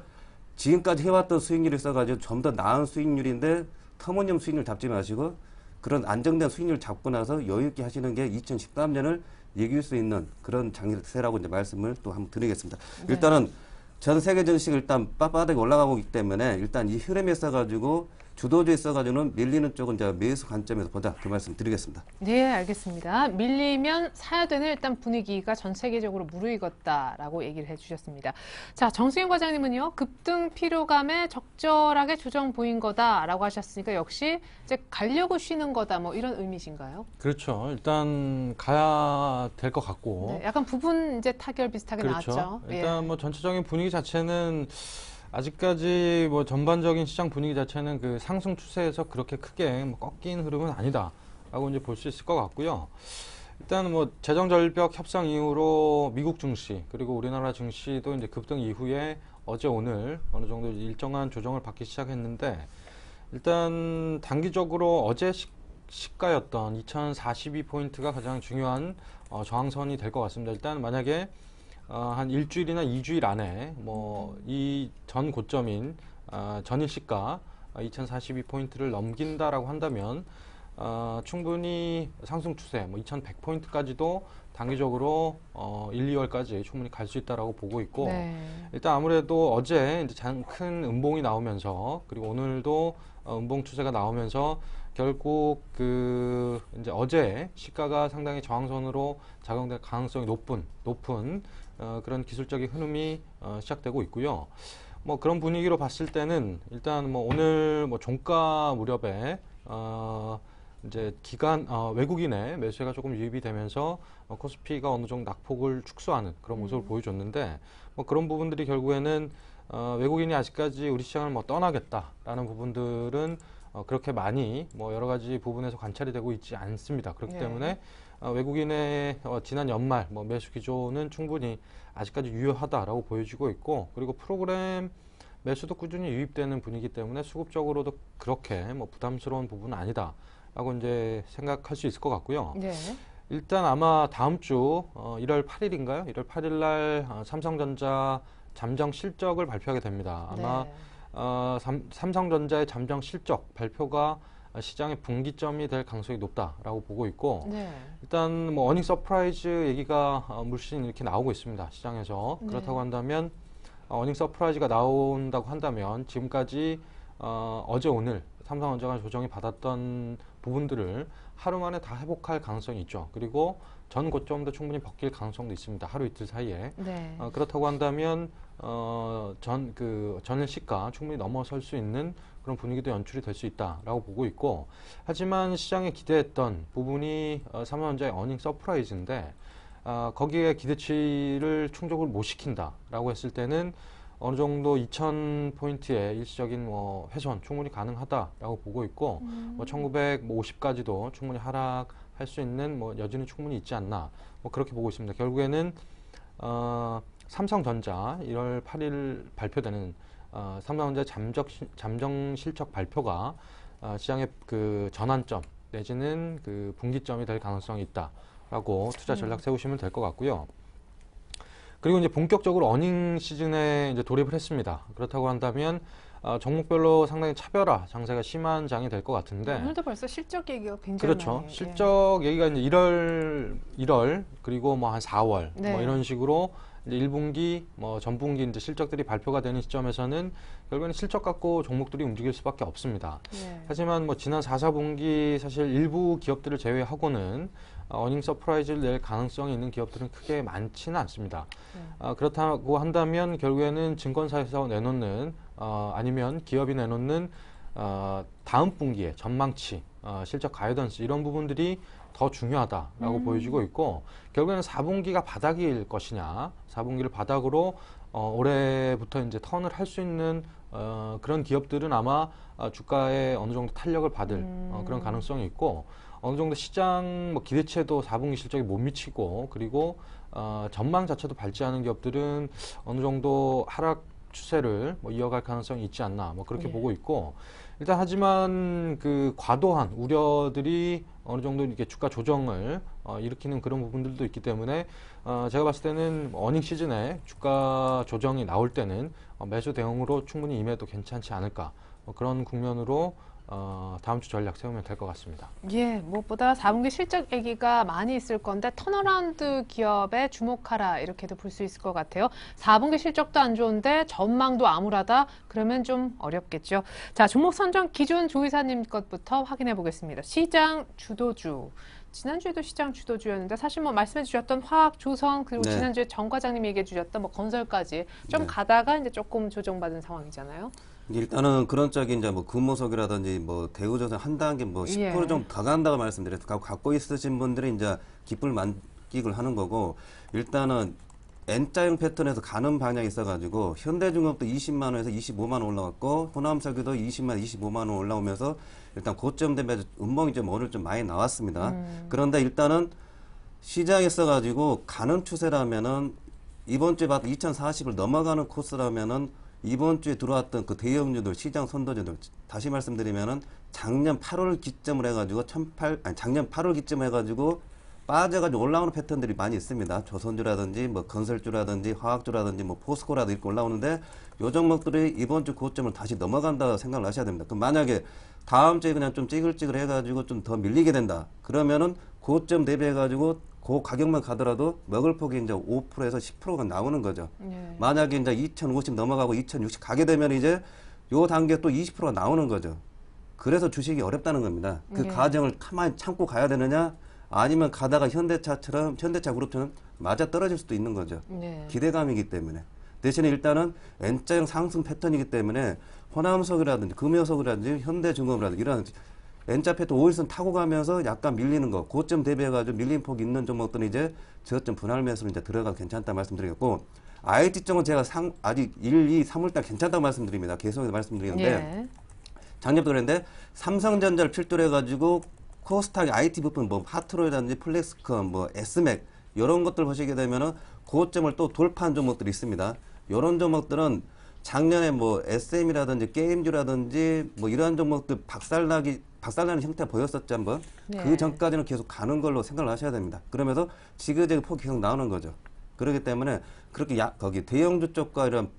지금까지 해왔던 수익률이 있어가지고 좀 더 나은 수익률인데 터무니없는 수익률 잡지 마시고 그런 안정된 수익률 잡고 나서 여유있게 하시는 게 2013년을 이길 수 있는 그런 장세라고 이제 말씀을 또 한번 드리겠습니다. 네. 일단은 전 세계 증시가 일단 빳빳하게 올라가고 있기 때문에 일단 이 흐름에 있어가지고 주도주에 있어가지고는 밀리는 쪽은 이제 매수 관점에서 보자 그 말씀 드리겠습니다. 네, 알겠습니다. 밀리면 사야 되는 일단 분위기가 전 세계적으로 무르익었다라고 얘기를 해주셨습니다. 자, 정수영 과장님은요, 급등 피로감에 적절하게 조정 보인 거다라고 하셨으니까 역시 이제 가려고 쉬는 거다 뭐 이런 의미신가요? 그렇죠. 일단 가야 될 것 같고. 네, 약간 부분 이제 타결 비슷하게 그렇죠. 나왔죠. 일단 뭐 전체적인 분위기 자체는 아직까지 뭐 전반적인 시장 분위기 자체는 그 상승 추세에서 그렇게 크게 뭐 꺾인 흐름은 아니다라고 이제 볼 수 있을 것 같고요. 일단 뭐 재정 절벽 협상 이후로 미국 증시 그리고 우리나라 증시도 이제 급등 이후에 어제 오늘 어느 정도 일정한 조정을 받기 시작했는데 일단 단기적으로 어제 시가였던 2042포인트가 가장 중요한 저항선이 될 것 같습니다. 일단 만약에 한 일주일이나 2주일 안에 뭐 이 전 고점인 전일 시가 2042포인트를 넘긴다라고 한다면 충분히 상승 추세 뭐 2100포인트까지도 단기적으로 1, 2월까지 충분히 갈 수 있다라고 보고 있고 네. 일단 아무래도 어제 이제 큰 음봉이 나오면서 그리고 오늘도 음봉 추세가 나오면서 결국 그 이제 어제 시가가 상당히 저항선으로 작용될 가능성이 높은 그런 기술적인 흐름이 시작되고 있고요. 뭐 그런 분위기로 봤을 때는 일단 뭐 오늘 뭐 종가 무렵에 이제 외국인의 매수세가 조금 유입이 되면서 코스피가 어느 정도 낙폭을 축소하는 그런 모습을 보여줬는데 뭐 그런 부분들이 결국에는 외국인이 아직까지 우리 시장을 뭐 떠나겠다라는 부분들은 그렇게 많이 뭐 여러 가지 부분에서 관찰이 되고 있지 않습니다. 그렇기 네. 때문에 외국인의 지난 연말 뭐 매수 기조는 충분히 아직까지 유효하다라고 보여지고 있고, 그리고 프로그램 매수도 꾸준히 유입되는 분위기 때문에 수급적으로도 그렇게 뭐 부담스러운 부분은 아니다라고 이제 생각할 수 있을 것 같고요. 네. 일단 아마 다음 주 1월 8일인가요? 1월 8일 날 삼성전자 잠정 실적을 발표하게 됩니다. 아마 네. 삼성전자의 잠정 실적 발표가 시장의 분기점이 될 가능성이 높다라고 보고 있고, 네. 일단 뭐 어닝 서프라이즈 얘기가 물씬 이렇게 나오고 있습니다. 시장에서. 네. 그렇다고 한다면 어닝 서프라이즈가 나온다고 한다면 지금까지 어제 오늘 삼성전자가 조정이 받았던 부분들을 하루 만에 다 회복할 가능성이 있죠. 그리고 전 고점도 충분히 벗길 가능성도 있습니다. 하루 이틀 사이에. 네. 그렇다고 한다면 전일 시가 충분히 넘어설 수 있는 그런 분위기도 연출이 될 수 있다라고 보고 있고, 하지만 시장에 기대했던 부분이 삼성전자의 어닝 서프라이즈인데 거기에 기대치를 충족을 못 시킨다라고 했을 때는 어느 정도 2,000포인트의 일시적인 훼손 충분히 가능하다라고 보고 있고, 1,950까지도 충분히 하락할 수 있는 여지는 충분히 있지 않나, 그렇게 보고 있습니다. 결국에는 삼성전자 1월 8일 발표되는 삼성전자 잠정 실적 발표가 시장의 그 전환점 내지는 그 분기점이 될 가능성이 있다라고 투자 전략 세우시면 될 것 같고요. 그리고 이제 본격적으로 어닝 시즌에 이제 돌입을 했습니다. 그렇다고 한다면 종목별로 상당히 차별화 장세가 심한 장이 될 것 같은데, 오늘도 벌써 실적 얘기가 굉장히 그렇죠. 많이, 실적 얘기가 이제 1월 그리고 뭐 한 4월 네. 뭐 이런 식으로 이제 1분기 전분기 이제 실적들이 발표가 되는 시점에서는 결국에는 실적 갖고 종목들이 움직일 수밖에 없습니다. 네. 하지만 지난 4, 4분기 사실 일부 기업들을 제외하고는 어닝 서프라이즈를 낼 가능성이 있는 기업들은 크게 많지는 않습니다. 그렇다고 한다면 결국에는 증권사에서 내놓는 아니면 기업이 내놓는 다음 분기의 전망치, 실적 가이던스 이런 부분들이 더 중요하다라고 보여지고 있고, 결국에는 4분기가 바닥일 것이냐, 4분기를 바닥으로 올해부터 이제 턴을 할 수 있는 그런 기업들은 아마 주가에 어느 정도 탄력을 받을 그런 가능성이 있고, 어느 정도 시장 기대치에도 4분기 실적이 못 미치고, 그리고 전망 자체도 밝지 않은 기업들은 어느 정도 하락 추세를 이어갈 가능성이 있지 않나, 그렇게 예. 보고 있고, 일단 하지만 그 과도한 우려들이 어느 정도 이렇게 주가 조정을 일으키는 그런 부분들도 있기 때문에 제가 봤을 때는 어닝 시즌에 주가 조정이 나올 때는 매수 대응으로 충분히 임해도 괜찮지 않을까, 그런 국면으로 다음 주 전략 세우면 될 것 같습니다. 예, 무엇보다 4분기 실적 얘기가 많이 있을 건데 턴어라운드 기업에 주목하라 이렇게도 볼 수 있을 것 같아요. 4분기 실적도 안 좋은데 전망도 암울하다? 그러면 좀 어렵겠죠. 자, 종목 선정 기준 조이사님 것부터 확인해 보겠습니다. 시장 주도주. 지난주에도 시장 주도주였는데 사실 말씀해 주셨던 화학, 조선, 그리고 네. 지난주에 정 과장님이 얘기해 주셨던 건설까지 좀 네. 가다가 이제 조금 조정받은 상황이잖아요. 일단은 그런 쪽이 이제 금호석이라든지 대우조선 한 단계 10% 예. 정도 더 간다고 말씀드렸어요. 갖고 있으신 분들이 이제 기쁨을 만끽을 하는 거고, 일단은 N자형 패턴에서 가는 방향이 있어가지고 현대중공업도 20만 원에서 25만 원 올라갔고, 호남석유도 20만 원, 25만 원 올라오면서 일단 고점 대비 음봉이 좀 오늘 좀 많이 나왔습니다. 그런데 일단은 시장에 써가지고 가는 추세라면은 이번 주에 봤던 2040을 넘어가는 코스라면은 이번 주에 들어왔던 그 대형주들, 시장 선도주들, 다시 말씀드리면은 작년 8월 기점을 해가지고 작년 8월 기점 해가지고 빠져가지고 올라오는 패턴들이 많이 있습니다. 조선주라든지 건설주라든지 화학주라든지 포스코라든지 이렇게 올라오는데, 요 종목들이 이번 주 고점을 다시 넘어간다 생각을 하셔야 됩니다. 그럼 만약에 다음 주에 그냥 좀 찌글찌글 해가지고 좀 더 밀리게 된다. 그러면은 고점 대비해가지고 그 가격만 가더라도 먹을 폭이 이제 5%에서 10%가 나오는 거죠. 네. 만약에 이제 2050 넘어가고 2060 가게 되면 이제 요 단계 또 20%가 나오는 거죠. 그래서 주식이 어렵다는 겁니다. 그 네. 과정을 가만히 참고 가야 되느냐, 아니면 가다가 현대차 그룹처럼 맞아 떨어질 수도 있는 거죠. 네. 기대감이기 때문에. 대신에 일단은 N자형 상승 패턴이기 때문에 호남석이라든지 금호석이라든지 현대중공업이라든지 이런 N자 패턴 5일선 타고 가면서 약간 밀리는 거, 고점 대비해가지고 밀린 폭이 있는 종목들은 이제 저점 분할 매수로 이제 들어가도 괜찮다 말씀드리겠고, IT 쪽은 제가 아직 1, 2, 3월달 괜찮다고 말씀드립니다. 계속 말씀드리는데, 예. 작년부터 그랬는데 삼성전자를 필두로 해가지고 코스닥의 IT 부품, 뭐 파트로이라든지 플렉스컴, 뭐 S맥 이런 것들 보시게 되면은 고점을 또 돌파한 종목들이 있습니다. 이런 종목들은 작년에 뭐 SM이라든지 게임주라든지 뭐 이러한 종목들 박살나는 형태 보였었죠 한번. 네. 그 전까지는 계속 가는 걸로 생각을 하셔야 됩니다. 그러면서 지그재그 폭이 계속 나오는 거죠. 그렇기 때문에 그렇게 거기 대형주 쪽과 이런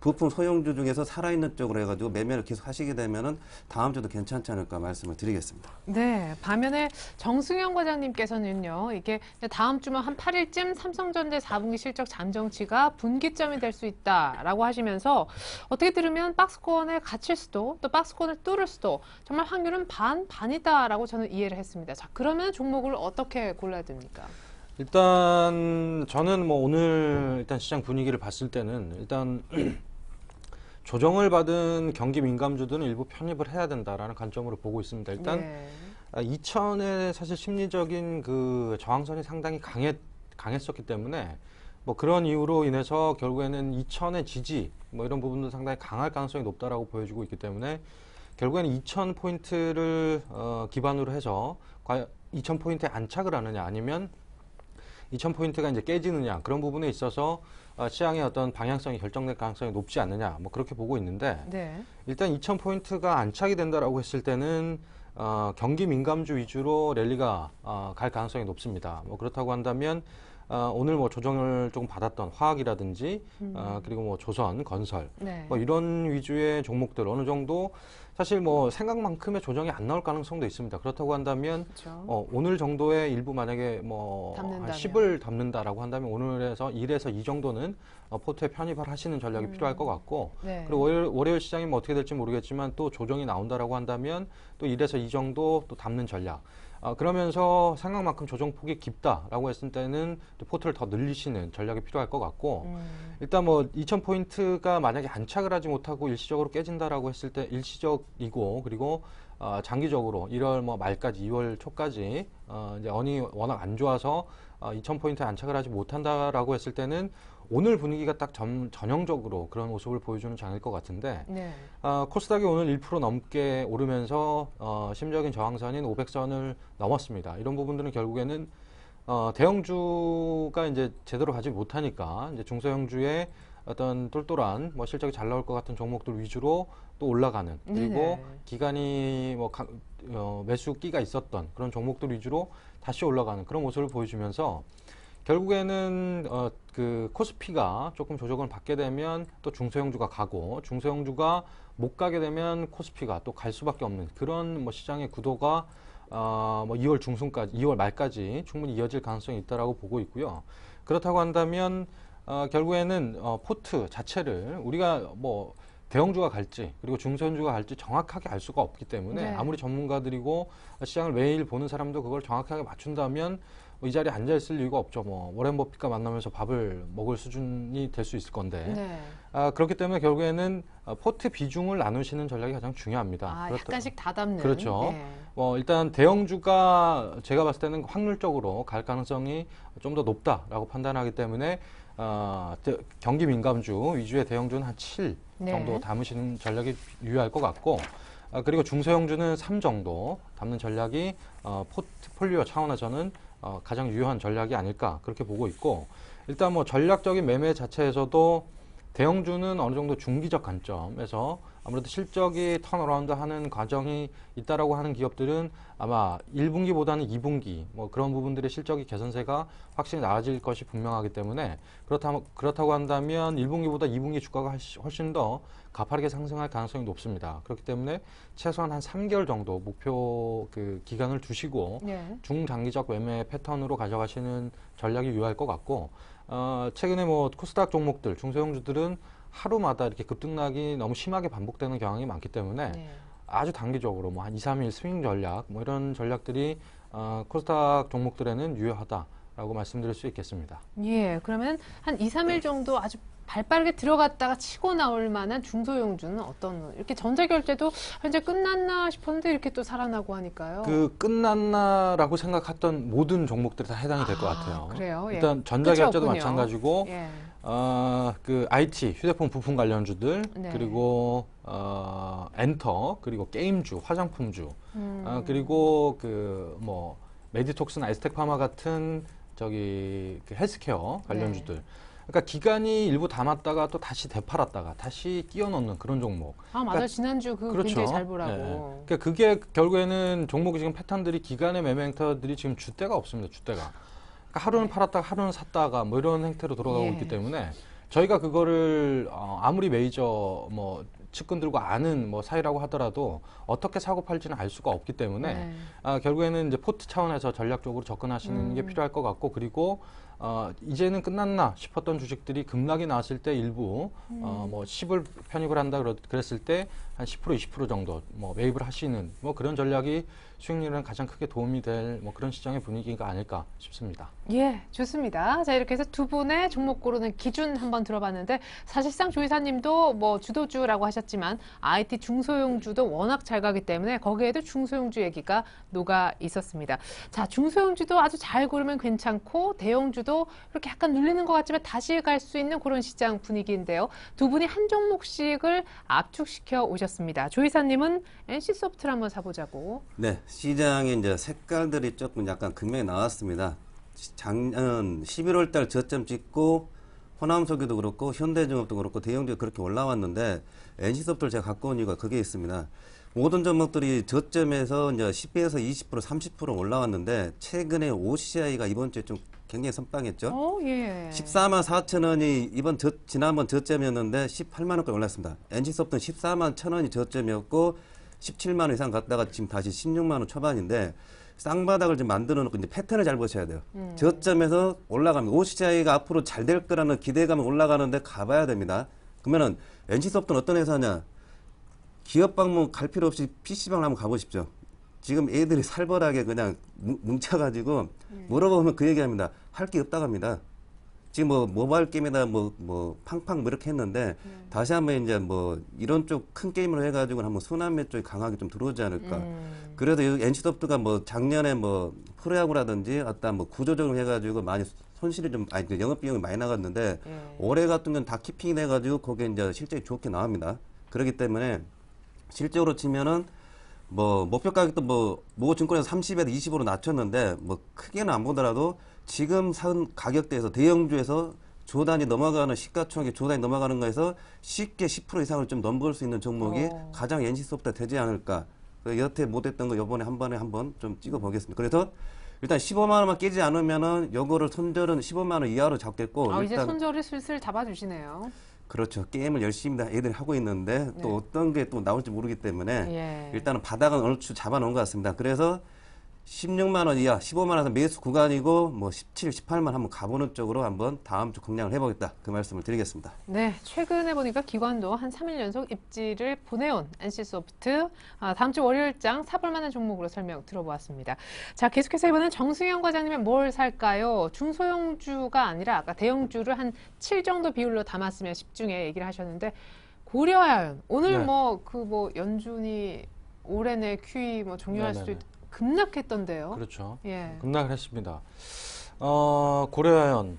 부품 소형주 중에서 살아있는 쪽으로 해가지고 매매를 계속 하시게 되면은 다음 주도 괜찮지 않을까 말씀을 드리겠습니다. 네, 반면에 정승현 과장님께서는요, 이게 다음 주면 한 8일쯤 삼성전자 4분기 실적 잠정치가 분기점이 될 수 있다라고 하시면서 어떻게 들으면 박스권에 갇힐 수도 또 박스권을 뚫을 수도 정말 확률은 반이다라고 저는 이해를 했습니다. 자, 그러면 종목을 어떻게 골라야 됩니까? 일단 저는 뭐 오늘 일단 시장 분위기를 봤을 때는 일단 조정을 받은 경기 민감주들은 일부 편입을 해야 된다라는 관점으로 보고 있습니다. 일단 예. 2000의 사실 심리적인 그 저항선이 상당히 강했었기 때문에 뭐 그런 이유로 인해서 결국에는 2000의 지지 뭐 이런 부분도 상당히 강할 가능성이 높다라고 보여지고 있기 때문에 결국에는 2000포인트를 기반으로 해서 과연 2000포인트에 안착을 하느냐 아니면 2000포인트가 이제 깨지느냐 그런 부분에 있어서 시장의 어떤 방향성이 결정될 가능성이 높지 않느냐 뭐 그렇게 보고 있는데 네. 일단 2000포인트가 안착이 된다라고 했을 때는 경기 민감주 위주로 랠리가 갈 가능성이 높습니다. 뭐 그렇다고 한다면 오늘 뭐 조정을 조금 받았던 화학이라든지 그리고 뭐 조선, 건설 네. 뭐 이런 위주의 종목들 어느 정도 사실 뭐 생각만큼의 조정이 안 나올 가능성도 있습니다. 그렇다고 한다면 그렇죠. 오늘 정도의 일부 만약에 뭐 담는다면. 10을 담는다라고 한다면 오늘에서 1에서 2 정도는 포트에 편입을 하시는 전략이 필요할 것 같고 네. 그리고 월요일 시장이 뭐 어떻게 될지 모르겠지만 또 조정이 나온다라고 한다면 또 1에서 2 정도 또 담는 전략. 그러면서 생각만큼 조정폭이 깊다라고 했을 때는 또 포트를 더 늘리시는 전략이 필요할 것 같고 일단 뭐 2000포인트가 만약에 안착을 하지 못하고 일시적으로 깨진다라고 했을 때 일시적이고 그리고 장기적으로 1월 뭐 말까지 2월 초까지 이제 언이 워낙 안 좋아서 2000포인트에 안착을 하지 못한다라고 했을 때는 오늘 분위기가 딱 전형적으로 그런 모습을 보여주는 장일 것 같은데 네. 코스닥이 오늘 1% 넘게 오르면서 심적인 저항선인 500선을 넘었습니다. 이런 부분들은 결국에는 대형주가 이제 제대로 가지 못하니까 이제 중소형주의 어떤 똘똘한 뭐 실적이 잘 나올 것 같은 종목들 위주로 또 올라가는 그리고 네네. 기간이 뭐 매수 끼가 있었던 그런 종목들 위주로 다시 올라가는 그런 모습을 보여주면서 결국에는 그 코스피가 조금 조정을 받게 되면 또 중소형주가 가고 중소형주가 못 가게 되면 코스피가 또 갈 수밖에 없는 그런 뭐 시장의 구도가 뭐 2월 중순까지 2월 말까지 충분히 이어질 가능성이 있다라고 보고 있고요. 그렇다고 한다면 결국에는 포트 자체를 우리가 뭐 대형주가 갈지 그리고 중소형주가 갈지 정확하게 알 수가 없기 때문에 네. 아무리 전문가들이고 시장을 매일 보는 사람도 그걸 정확하게 맞춘다면 이 자리에 앉아 있을 이유가 없죠. 뭐 워렌 버핏과 만나면서 밥을 먹을 수준이 될 수 있을 건데 네. 그렇기 때문에 결국에는 포트 비중을 나누시는 전략이 가장 중요합니다. 약간씩 다 담는. 그렇죠. 네. 일단 대형주가 제가 봤을 때는 확률적으로 갈 가능성이 좀 더 높다라고 판단하기 때문에 경기 민감주 위주의 대형주는 한 7 정도 네. 담으시는 전략이 유효할 것 같고 그리고 중소형주는 3 정도 담는 전략이 포트폴리오 차원에서는 가장 유효한 전략이 아닐까 그렇게 보고 있고 일단 뭐 전략적인 매매 자체에서도 대형주는 어느 정도 중기적 관점에서 아무래도 실적이 턴어라운드 하는 과정이 있다라고 하는 기업들은 아마 1분기보다는 2분기 뭐 그런 부분들의 실적이 개선세가 확실히 나아질 것이 분명하기 때문에 그렇다고 한다면 1분기보다 2분기 주가가 훨씬 더 가파르게 상승할 가능성이 높습니다. 그렇기 때문에 최소한 한 3개월 정도 목표 그 기간을 두시고 네. 중장기적 매매 패턴으로 가져가시는 전략이 유효할 것 같고 최근에 뭐 코스닥 종목들 중소형주들은 하루마다 이렇게 급등락이 너무 심하게 반복되는 경향이 많기 때문에 네. 아주 단기적으로 뭐 한 2, 3일 스윙 전략 뭐 이런 전략들이 코스닥 종목들에는 유효하다라고 말씀드릴 수 있겠습니다. 예, 그러면 한 2, 3일 정도 아주 발 빠르게 들어갔다가 치고 나올 만한 중소형주는 어떤, 이렇게 전자결제도 현재 끝났나 싶었는데 이렇게 또 살아나고 하니까요. 그 끝났나라고 생각했던 모든 종목들이 다 해당이 될 것 같아요. 그래요? 예. 일단 전자결제도 끝이 없군요. 마찬가지고 예. 그 IT, 휴대폰 부품 관련주들, 네. 그리고 엔터, 그리고 게임주, 화장품주, 그리고 그 뭐 메디톡스나 에스텍파마 같은 저기 그 헬스케어 관련주들. 네. 그러니까 기간이 일부 담았다가 또 다시 되팔았다가 다시 끼워 넣는 그런 종목. 아, 맞아요. 그러니까 지난주 그 그렇죠. 굉장히 잘 보라고. 네. 그러니까 그게 결국에는 종목이 지금 패턴들이 기간의 매매 행태들이 지금 주대가 없습니다. 주대가. 그러니까 하루는 팔았다가 하루는 샀다가 뭐 이런 행태로 돌아가고 예. 있기 때문에 저희가 그거를 아무리 메이저 뭐 측근들과 아는 뭐 사이라고 하더라도 어떻게 사고 팔지는 알 수가 없기 때문에 네. 결국에는 이제 포트 차원에서 전략적으로 접근하시는 게 필요할 것 같고, 그리고 이제는 끝났나 싶었던 주식들이 급락이 나왔을 때 일부 뭐 10을 편입을 한다 그랬을 때 한 10% 20% 정도 뭐 매입을 하시는 뭐 그런 전략이 수익률은 가장 크게 도움이 될 뭐 그런 시장의 분위기가 아닐까 싶습니다. 예, 좋습니다. 자, 이렇게 해서 두 분의 종목 고르는 기준 한번 들어봤는데, 사실상 조이사님도 뭐 주도주라고 하셨지만 IT 중소형주도 워낙 잘 가기 때문에 거기에도 중소형주 얘기가 녹아 있었습니다. 자, 중소형주도 아주 잘 고르면 괜찮고 대형주도 이렇게 약간 눌리는 것 같지만 다시 갈 수 있는 그런 시장 분위기인데요. 두 분이 한 종목씩을 압축시켜 오셨습니다. 조이사님은 NC소프트를 한번 사보자고. 네, 시장에 이제 색깔들이 조금 약간 극명히 나왔습니다. 작년 11월 달 저점 찍고 호남소기도 그렇고 현대중업도 그렇고 대형주가 그렇게 올라왔는데 NC소프트를 제가 갖고 온 이유가 그게 있습니다. 모든 종목들이 저점에서 이제 10에서 20% 30% 올라왔는데 최근에 OCI가 이번 주에 좀 굉장히 선빵했죠. 예. 14만 4천 원이 지난번 저점이었는데 18만 원까지 올랐습니다. NC소프트는 14만 1천 원이 저점이었고 17만 원 이상 갔다가 지금 다시 16만 원 초반인데 쌍바닥을 좀 만들어 놓고 이제 패턴을 잘 보셔야 돼요. 저점에서 올라가면 OCI가 앞으로 잘 될 거라는 기대감이 올라가는데 가봐야 됩니다. 그러면은 NC소프트는 어떤 회사냐? 기업 방문 갈 필요 없이 PC방을 한번 가보십시오. 지금 애들이 살벌하게 그냥 뭉쳐가지고 물어보면 그 얘기합니다. 할 게 없다고 합니다. 지금 뭐 모바일 게임에다 뭐 팡팡 뭐 이렇게 했는데 다시 한번 이제 뭐 이런 쪽 큰 게임을 해가지고 한번 순환매 쪽이 강하게 좀 들어오지 않을까. 그래도 NC소프트가 뭐 작년에 뭐 프로야구라든지 어떤 뭐 구조적으로 해가지고 많이 손실이 좀 영업 비용이 많이 나갔는데 올해 같은 건 다 키핑이 돼가지고 거기에 이제 실적이 좋게 나옵니다. 그렇기 때문에 실적으로 치면은 뭐 목표 가격도 모 증권에서 30에서 20으로 낮췄는데 뭐 크게는 안 보더라도 지금 산 가격대에서 대형주에서 조단위 넘어가는 시가총액이 조단위 넘어가는 거에서 쉽게 10% 이상을 좀 넘볼 수 있는 종목이 가장 NC소프트가 되지 않을까. 여태 못했던 거 이번에 한 번에 한번 좀 찍어 보겠습니다. 그래서 일단 15만 원만 깨지 않으면은 요거를 손절은 15만 원 이하로 잡겠고. 이제 손절을 슬슬 잡아주시네요. 그렇죠. 게임을 열심히 애들이 하고 있는데 또 어떤 게 또 나올지 모르기 때문에 일단은 바닥은 어느 주 잡아놓은 것 같습니다. 그래서 16만 원 이하, 15만 원에서 매수 구간이고 뭐 17, 18만 한번 가보는 쪽으로 한번 다음 주 공략을 해보겠다. 그 말씀을 드리겠습니다. 네, 최근에 보니까 기관도 한 3일 연속 입지를 보내온 NC소프트, 다음 주 월요일장 사볼 만한 종목으로 설명 들어보았습니다. 자, 계속해서 이번엔 정승현 과장님의 뭘 살까요? 중소형주가 아니라 아까 대형주를 한 7 정도 비율로 담았으면 10 중에 얘기를 하셨는데, 고려아연 오늘 네. 연준이 올해 내 QE 종료할 수도 네네네. 급락했던데요. 그렇죠. 예. 급락을 했습니다. 고려아연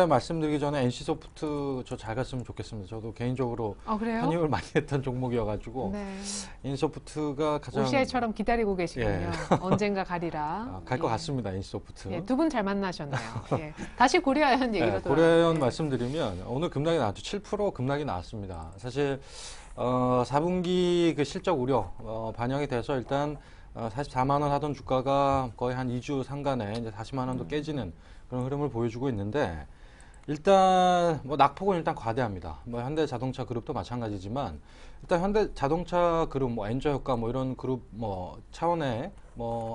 말씀드리기 전에 NC소프트 저 잘 갔으면 좋겠습니다. 저도 개인적으로 그래요? 편입을 많이 했던 종목이어가지고 네. NC소프트가 가장 OCI처럼 기다리고 계시군요. 언젠가 가리라. 갈 것 같습니다. NC소프트. 예, 두 분 잘 만나셨네요. 예. 다시 고려아연 얘기로 돌아가요. 고려아연 말씀드리면 오늘 급락이 나왔죠. 7% 급락이 나왔습니다. 사실 4분기 그 실적 우려 반영이 돼서 일단 44만 원 하던 주가가 거의 한 2주 상간에 이제 40만 원도 깨지는 그런 흐름을 보여주고 있는데, 일단 낙폭은 일단 과대합니다. 현대자동차 그룹도 마찬가지지만 일단 현대자동차 그룹 엔저 효과 이런 그룹 차원의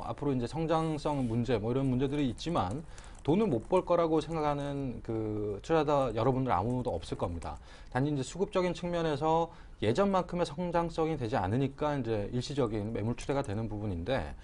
앞으로 이제 성장성 문제 이런 문제들이 있지만 돈을 못 벌 거라고 생각하는 그 투자자 여러분들 아무도 없을 겁니다. 단지 이제 수급적인 측면에서 예전만큼의 성장성이 되지 않으니까 이제 일시적인 매물 출회가 되는 부분인데,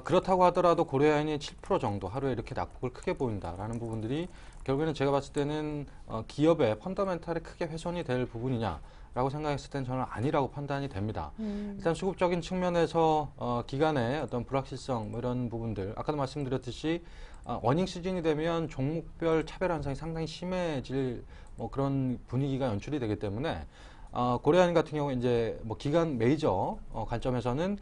그렇다고 하더라도 고려아연이 7% 정도 하루에 이렇게 낙폭을 크게 보인다라는 부분들이 결국에는 제가 봤을 때는 기업의 펀더멘탈에 크게 훼손이 될 부분이냐라고 생각했을 때는 저는 아니라고 판단이 됩니다. 일단 수급적인 측면에서 기간의 어떤 불확실성 뭐 이런 부분들 아까도 말씀드렸듯이 어닝 시즌이 되면 종목별 차별 현상이 상당히 심해질 뭐 그런 분위기가 연출이 되기 때문에 고려아연 같은 경우에 이제 뭐 기간 메이저 관점에서는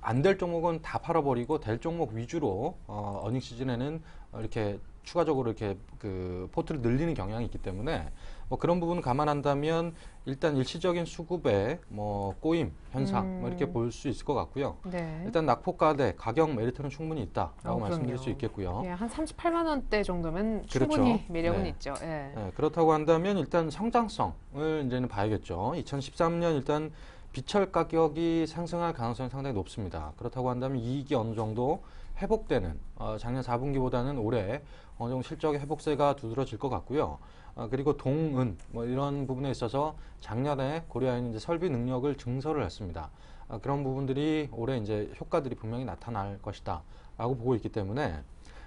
안 될 종목은 다 팔아버리고 될 종목 위주로 어닝 시즌에는 이렇게 추가적으로 이렇게 그 포트를 늘리는 경향이 있기 때문에 뭐 그런 부분 감안한다면 일단 일시적인 수급의 뭐 꼬임 현상 뭐 이렇게 볼 수 있을 것 같고요. 네. 일단 낙폭과대 가격 메리트는 충분히 있다라고 말씀드릴 그럼요. 수 있겠고요. 예, 한 38만 원대 정도면 그렇죠. 충분히 매력은 네. 있죠. 예. 네, 그렇다고 한다면 일단 성장성을 이제는 봐야겠죠. 2013년 일단 비철 가격이 상승할 가능성이 상당히 높습니다. 그렇다고 한다면 이익이 어느 정도 회복되는 작년 4분기보다는 올해 어느 정도 실적의 회복세가 두드러질 것 같고요. 그리고 동은 뭐 이런 부분에 있어서 작년에 고려아연이 이제 설비 능력을 증설을 했습니다. 그런 부분들이 올해 이제 효과들이 분명히 나타날 것이다라고 보고 있기 때문에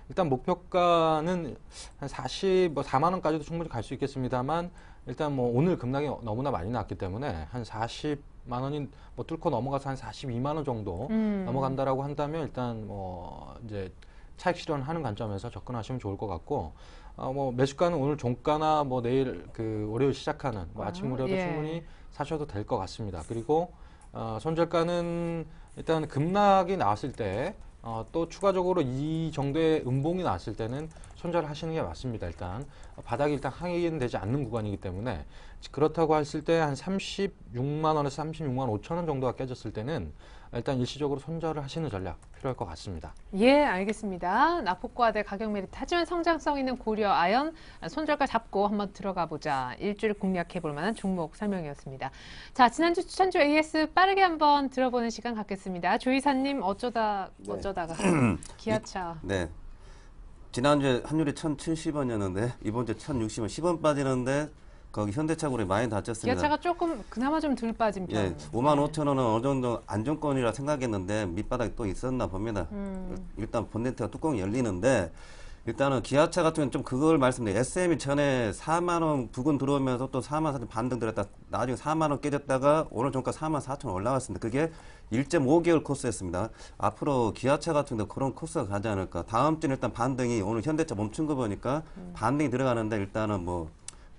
일단 목표가는 한 4만 원까지도 충분히 갈 수 있겠습니다만 일단 뭐 오늘 급락이 너무나 많이 났기 때문에 한 40만 원이 뭐 뚫고 넘어가서 한 42만 원 정도 넘어간다라고 한다면 일단 뭐 이제 차익 실현하는 관점에서 접근하시면 좋을 것 같고 뭐 매수가는 오늘 종가나 뭐 내일 그 월요일 시작하는 뭐 아침 무렵에 예. 충분히 사셔도 될 것 같습니다. 그리고 손절가는 일단 급락이 나왔을 때 또 추가적으로 이 정도의 음봉이 나왔을 때는 손절하시는 게 맞습니다. 일단 바닥이 일단 확인되지 않는 구간이기 때문에 그렇다고 했을 때 한 36만 원에서 36만 5천 원 정도가 깨졌을 때는 일단 일시적으로 손절을 하시는 전략 필요할 것 같습니다. 예, 알겠습니다. 낙폭과대 가격 메리트 하지만 성장성 있는 고려아연 손절가 잡고 한번 들어가 보자. 일주일 공략해 볼 만한 종목 설명이었습니다. 자, 지난주 추천주 AS 빠르게 한번 들어보는 시간 갖겠습니다. 조 이사님 어쩌다가 기아차. 네. 지난주에 환율이 1,070원이었는데 이번 주에 1,060원, 10원 빠지는데 거기 현대차고리 많이 다쳤습니다. 기아차가 조금 그나마 좀 덜 빠진 편. 예, 55,000원은 어느 정도 안정권이라 생각했는데 밑바닥이 또 있었나 봅니다. 일단 본네트가 뚜껑이 열리는데 일단은 기아차 같은 경우는 좀 그걸 말씀드려요. SM이 전에 4만 원 부근 들어오면서 또 4만 4천 반등 들었다 나중에 4만 원 깨졌다가 오늘 종가 4만 4천 원 올라왔습니다. 그게 1.5개월 코스였습니다. 앞으로 기아차 같은 경우 그런 코스가 가지 않을까. 다음 주는 일단 반등이 오늘 현대차 멈춘 거 보니까 반등이 들어가는데 일단은 뭐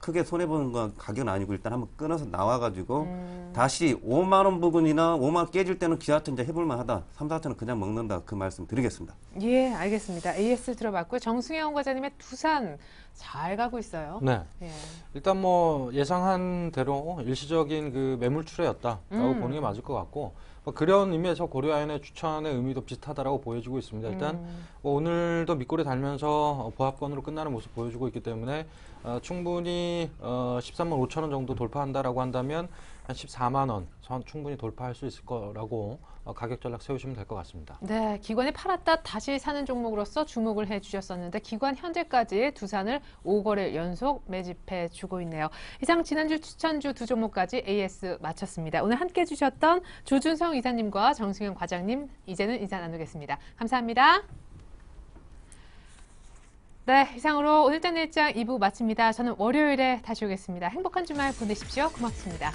크게 손해보는 건 가격은 아니고 일단 한번 끊어서 나와가지고 다시 5만 원 부근이나 5만 원 깨질 때는 기아차 이제 해볼만 하다. 3, 4천 원 그냥 먹는다. 그 말씀 드리겠습니다. 예, 알겠습니다. AS 들어봤고요. 정승영 과장님의 두산 잘 가고 있어요. 네. 예. 일단 뭐 예상한 대로 일시적인 그 매물 출회였다라고 보는 게 맞을 것 같고 뭐 그런 의미에서 고려아연의 추천의 의미도 비슷하다라고 보여지고 있습니다. 일단 뭐 오늘도 밑골에 달면서 보합권으로 끝나는 모습 보여주고 있기 때문에 충분히 13만 5천 원 정도 돌파한다라고 한다면 한 14만 원 선 충분히 돌파할 수 있을 거라고 가격 전략 세우시면 될 것 같습니다. 네, 기관이 팔았다 다시 사는 종목으로서 주목을 해주셨었는데 기관 현재까지 두산을 5거래 연속 매집해 주고 있네요. 이상 지난주 추천주 두 종목까지 AS 마쳤습니다. 오늘 함께 해주셨던 조준성 이사님과 정승현 과장님 이제는 인사 나누겠습니다. 감사합니다. 네, 이상으로 오늘장 일장 2부 마칩니다. 저는 월요일에 다시 오겠습니다. 행복한 주말 보내십시오. 고맙습니다.